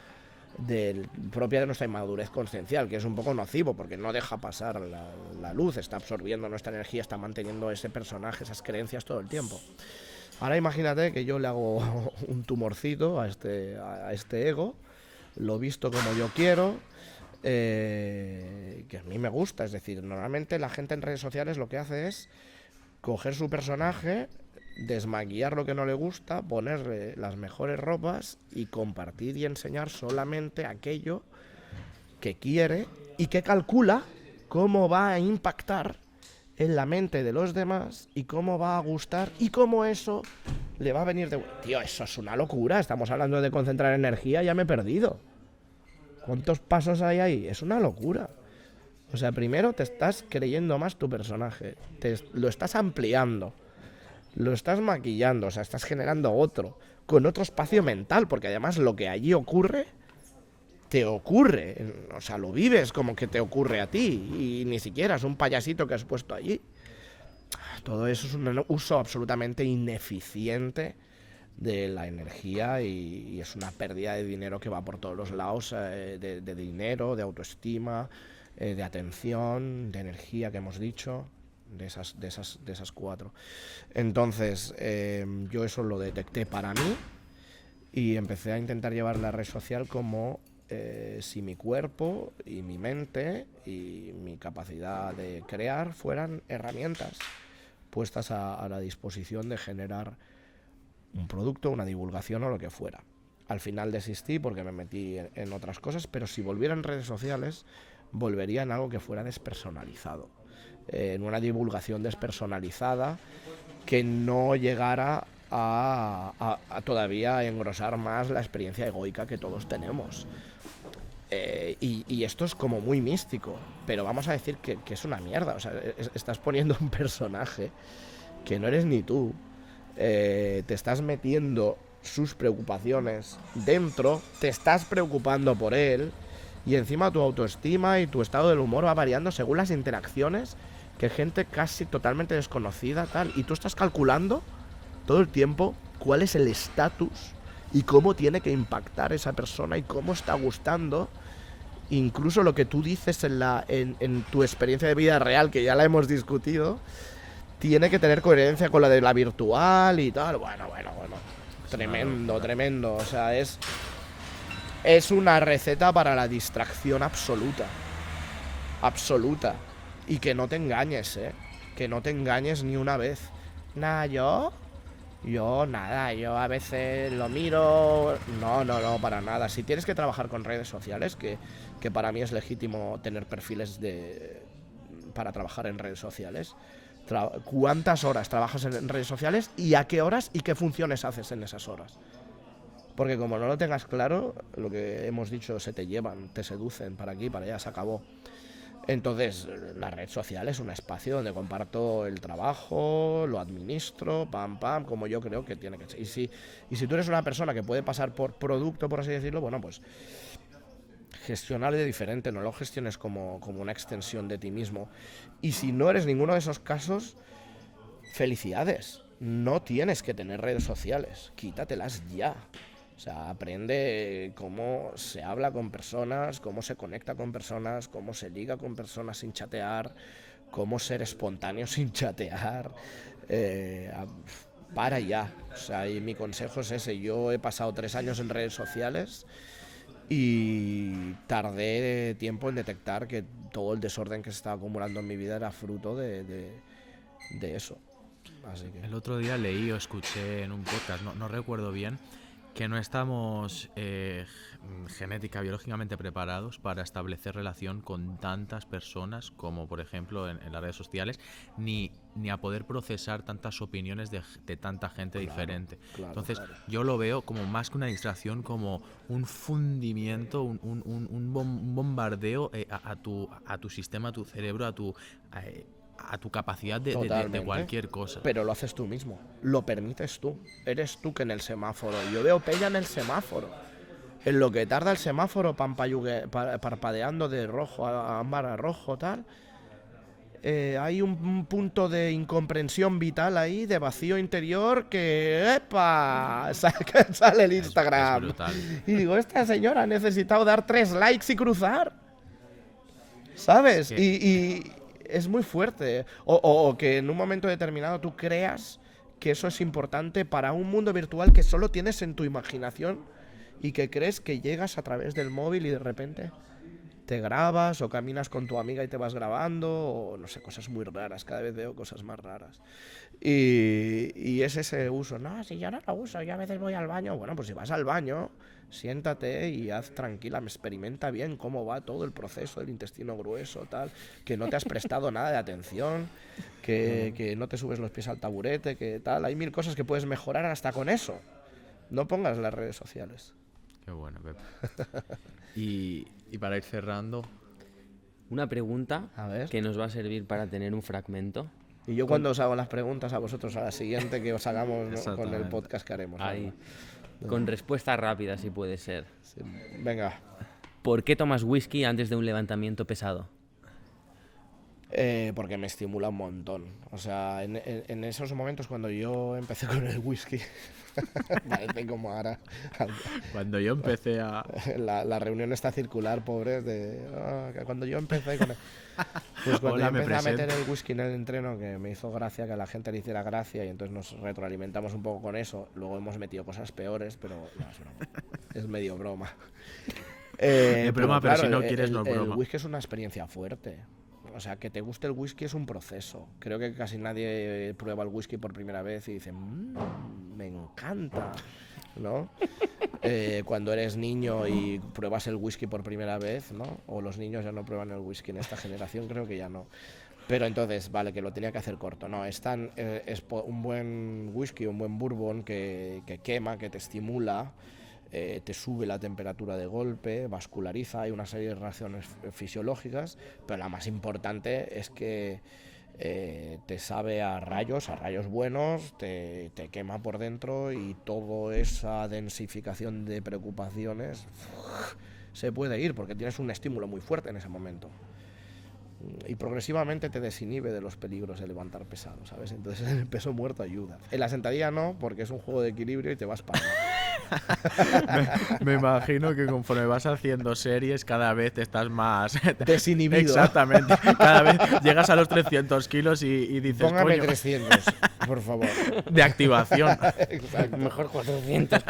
propia de nuestra inmadurez consciencial, que es un poco nocivo porque no deja pasar la luz, está absorbiendo nuestra energía, está manteniendo ese personaje, esas creencias todo el tiempo. Ahora imagínate que yo le hago un tumorcito a este ego, lo visto como yo quiero, que a mí me gusta. Es decir, normalmente la gente en redes sociales lo que hace es coger su personaje, desmaquillar lo que no le gusta, ponerle las mejores ropas y compartir y enseñar solamente aquello que quiere y que calcula cómo va a impactar en la mente de los demás y cómo va a gustar y cómo eso le va a venir de... Tío, eso es una locura. Estamos hablando de concentrar energía, ya me he perdido. ¿Cuántos pasos hay ahí? Es una locura. O sea, primero te estás creyendo más tu personaje, lo estás ampliando, lo estás maquillando, o sea, estás generando otro, con otro espacio mental, porque además lo que allí ocurre, te ocurre, o sea, lo vives como que te ocurre a ti, y ni siquiera es un payasito que has puesto allí. Todo eso es un uso absolutamente ineficiente de la energía y es una pérdida de dinero que va por todos los lados, de dinero, de autoestima, de atención, de energía que hemos dicho, de esas 4. Entonces, yo eso lo detecté para mí y empecé a intentar llevar la red social como si mi cuerpo y mi mente y mi capacidad de crear fueran herramientas puestas a la disposición de generar un producto, una divulgación o lo que fuera. Al final desistí porque me metí en otras cosas, pero si volviera en redes sociales, volvería en algo que fuera despersonalizado, en una divulgación despersonalizada que no llegara a todavía engrosar más la experiencia egoica que todos tenemos. Y esto es como muy místico, pero vamos a decir que es una mierda. O sea, estás poniendo un personaje que no eres ni tú, te estás metiendo sus preocupaciones dentro, te estás preocupando por él y encima tu autoestima y tu estado del humor va variando según las interacciones que gente casi totalmente desconocida tal, y tú estás calculando todo el tiempo cuál es el estatus y cómo tiene que impactar esa persona y cómo está gustando. Incluso lo que tú dices en tu experiencia de vida real, que ya la hemos discutido, tiene que tener coherencia con la de la virtual y tal. Bueno. Tremendo. O sea, es una receta para la distracción absoluta. Absoluta. Y que no te engañes, que no te engañes ni una vez. Yo a veces lo miro. No, para nada. Si tienes que trabajar con redes sociales, que para mí es legítimo tener perfiles para trabajar en redes sociales. ¿Cuántas horas trabajas en redes sociales y a qué horas y qué funciones haces en esas horas? Porque como no lo tengas claro, lo que hemos dicho, se te llevan, te seducen para aquí, para allá, se acabó. Entonces, la red social es un espacio donde comparto el trabajo, lo administro, como yo creo que tiene que ser. Y si tú eres una persona que puede pasar por producto, por así decirlo, bueno, pues gestionar de diferente, no lo gestiones como una extensión de ti mismo. Y si no eres ninguno de esos casos, felicidades. No tienes que tener redes sociales, quítatelas ya. O sea, aprende cómo se habla con personas, cómo se conecta con personas, cómo se liga con personas sin chatear, cómo ser espontáneo sin chatear. Para ya. O sea, y mi consejo es ese. Yo he pasado 3 años en redes sociales y tardé tiempo en detectar que todo el desorden que se estaba acumulando en mi vida era fruto de eso. Así que... El otro día leí o escuché en un podcast, no recuerdo bien, que no estamos genética, biológicamente preparados para establecer relación con tantas personas como, por ejemplo, en las redes sociales, ni a poder procesar tantas opiniones de tanta gente diferente. Entonces, yo lo veo como más que una distracción, como un fundimiento, un bombardeo a tu sistema, a tu cerebro, a tu capacidad de cualquier cosa. Pero lo haces tú mismo, lo permites tú. Eres tú que en el semáforo. Yo veo peña en el semáforo. En lo que tarda el semáforo parpadeando de rojo a ámbar a rojo, tal. Hay un punto de incomprensión vital ahí, de vacío interior, que ¡epa! Sale el Instagram. Es brutal. Y digo, esta señora ha necesitado dar 3 likes y cruzar. ¿Sabes? Y es muy fuerte. O que en un momento determinado tú creas que eso es importante para un mundo virtual que solo tienes en tu imaginación y que crees que llegas a través del móvil y de repente te grabas o caminas con tu amiga y te vas grabando, o no sé, cosas muy raras, cada vez veo cosas más raras. Y es ese uso, no, si yo no lo uso, yo a veces voy al baño, bueno, pues si vas al baño, siéntate y haz tranquila, experimenta bien cómo va todo el proceso del intestino grueso, tal, que no te has prestado nada de atención, que no te subes los pies al taburete, que tal, hay 1000 cosas que puedes mejorar hasta con eso. No pongas las redes sociales. Qué bueno, Pep. Y para ir cerrando, Una pregunta A ver. que nos va a servir para tener un fragmento. Y yo cuando os hago las preguntas a vosotros a la siguiente que os hagamos, ¿no? Con el Exactamente. podcast que haremos. Ahí. ¿no? Con respuesta rápida, si puede ser. Sí. Venga. ¿Por qué tomas whisky antes de un levantamiento pesado? Porque me estimula un montón. O sea, en esos momentos cuando yo empecé con el whisky, parece como ahora Cuando yo empecé a... la reunión está circular, pobre, que cuando yo empecé con el, pues cuando Hola, yo me empecé a meter presento. el whisky en el entreno, que me hizo gracia, que a la gente le hiciera gracia, y entonces nos retroalimentamos un poco con eso. Luego hemos metido cosas peores, pero no, es broma. Es medio broma. Broma, pero si no quieres, no es el broma. whisky es una experiencia fuerte. O sea, que te guste el whisky es un proceso. Creo que casi nadie prueba el whisky por primera vez y dice, me encanta, ¿no? Cuando eres niño y pruebas el whisky por primera vez, ¿no? O los niños ya no prueban el whisky en esta generación, creo que ya no. Pero entonces, vale, que lo tenía que hacer corto. No, es un buen whisky, un buen bourbon que quema, que te estimula, te sube la temperatura de golpe, vasculariza, hay una serie de reacciones fisiológicas, pero la más importante es que te sabe a rayos buenos, te quema por dentro y toda esa densificación de preocupaciones se puede ir porque tienes un estímulo muy fuerte en ese momento. Y progresivamente te desinhibe de los peligros de levantar pesado, ¿sabes? Entonces el peso muerto ayuda. En la sentadilla no, porque es un juego de equilibrio y te vas para Me imagino que conforme vas haciendo series, cada vez estás más... desinhibido. Exactamente. Cada vez llegas a los 300 kilos y dices, Póngame coño, 300, por favor. de activación. Exacto. Mejor 400.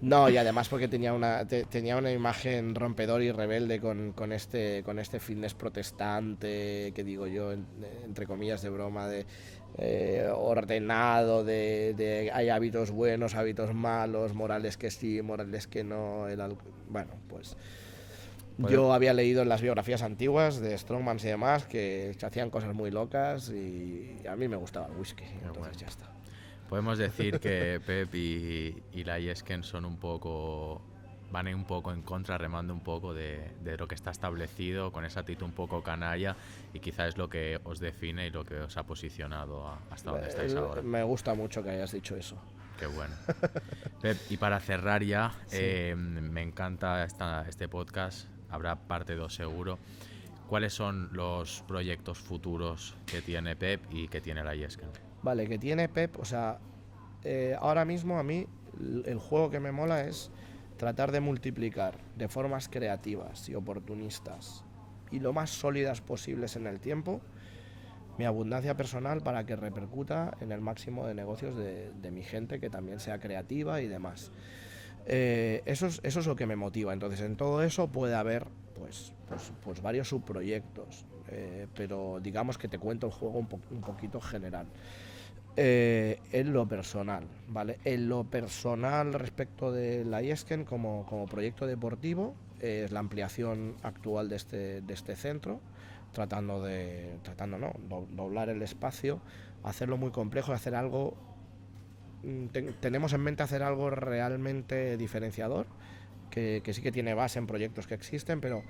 No, y además porque tenía una imagen rompedora y rebelde con este fitness protestante, que digo yo, entre comillas de broma, de ordenado, de hay hábitos buenos, hábitos malos, morales que sí, morales que no. Bueno, pues yo había leído en las biografías antiguas de strongmans y demás que se hacían cosas muy locas y a mí me gustaba el whisky, entonces bueno. ya está. Podemos decir que Pep y la Yesken son van un poco en contra, remando un poco de lo que está establecido, con esa actitud un poco canalla, y quizá es lo que os define y lo que os ha posicionado hasta donde estáis ahora. Me gusta mucho que hayas dicho eso. Qué bueno. Pep, y para cerrar ya, me encanta este podcast, habrá parte 2 seguro. ¿Cuáles son los proyectos futuros que tiene Pep y que tiene la Yesken? Vale, que tiene Pep, o sea, ahora mismo a mí el juego que me mola es tratar de multiplicar de formas creativas y oportunistas y lo más sólidas posibles en el tiempo mi abundancia personal para que repercuta en el máximo de negocios de mi gente, que también sea creativa y demás. Eso es lo que me motiva. Entonces, en todo eso puede haber pues varios subproyectos, pero digamos que te cuento el juego un poquito general. En lo personal, ¿vale? En lo personal respecto de la Yesken como proyecto deportivo, es la ampliación actual de este centro, tratando doblar el espacio, hacerlo muy complejo, hacer algo. Tenemos en mente hacer algo realmente diferenciador, que sí que tiene base en proyectos que existen, pero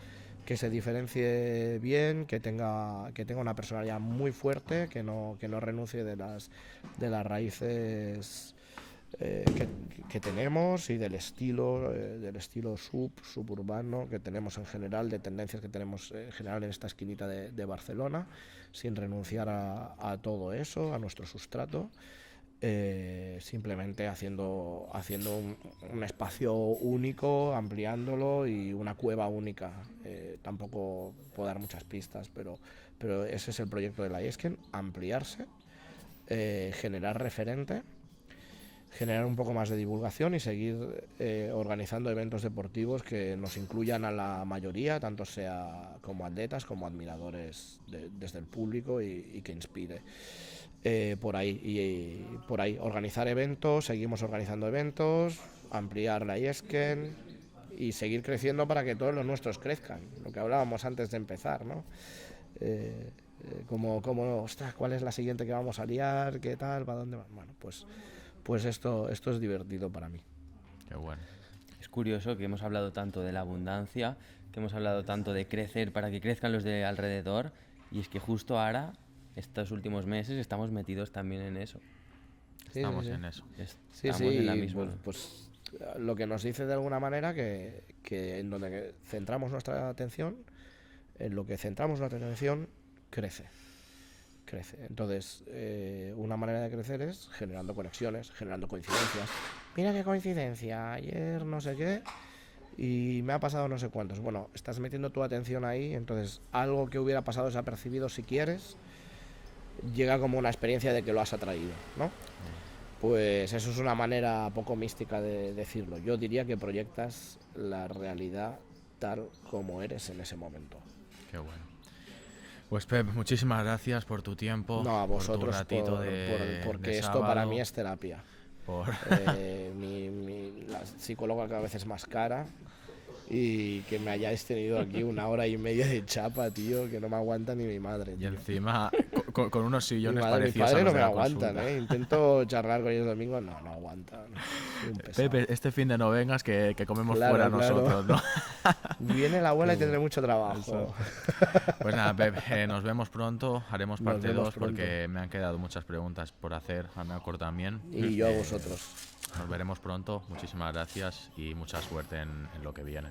que se diferencie bien, que tenga una personalidad muy fuerte, que no renuncie de las raíces que tenemos y del estilo suburbano que tenemos en general, de tendencias que tenemos en general en esta esquinita de Barcelona, sin renunciar a todo eso, a nuestro sustrato. Simplemente haciendo un espacio único, ampliándolo, y una cueva única. Tampoco puedo dar muchas pistas, pero ese es el proyecto de la Yesken: ampliarse, generar referente, generar un poco más de divulgación y seguir organizando eventos deportivos que nos incluyan a la mayoría, tanto sea como atletas como admiradores desde el público y que inspire. Por ahí organizar eventos, seguimos organizando eventos, ampliar la IESCEN y seguir creciendo para que todos los nuestros crezcan, lo que hablábamos antes de empezar, ¿no? Ostras, ¿cuál es la siguiente que vamos a liar? ¿Qué tal? ¿Para dónde va? Bueno, pues esto es divertido para mí. Qué bueno. Es curioso que hemos hablado tanto de la abundancia, que hemos hablado tanto de crecer para que crezcan los de alrededor, y es que justo ahora, estos últimos meses, estamos metidos también en eso. Estamos en eso. Estamos en la misma. Pues lo que nos dice de alguna manera que en donde centramos nuestra atención, crece. Entonces, una manera de crecer es generando conexiones, generando coincidencias. Mira qué coincidencia, ayer no sé qué y me ha pasado no sé cuántos. Bueno, estás metiendo tu atención ahí, entonces algo que hubiera pasado desapercibido, si quieres, llega como una experiencia de que lo has atraído, ¿no? Pues eso es una manera poco mística de decirlo. Yo diría que proyectas la realidad tal como eres en ese momento. Qué bueno. Pues Pep, muchísimas gracias por tu tiempo. No, a vosotros por tu ratito porque de esto sábado, para mí es terapia. por La psicóloga cada vez es más cara y que me hayáis tenido aquí 1 hora y media de chapa, tío, que no me aguanta ni mi madre, y tío. encima con unos sillones Mi parecidos padre a los no de me la aguantan, consulta. Intento charlar con ellos domingo, no aguantan. Soy un pesado. Pepe, este fin de no vengas que comemos Claro, fuera claro. nosotros, ¿no? Viene la abuela y tendré mucho trabajo. Pues nada, Pep, nos vemos pronto, haremos Nos parte vemos 2 porque me han quedado muchas preguntas por hacer, a Melkor también. Y yo a vosotros. Nos veremos pronto, muchísimas gracias y mucha suerte en lo que viene.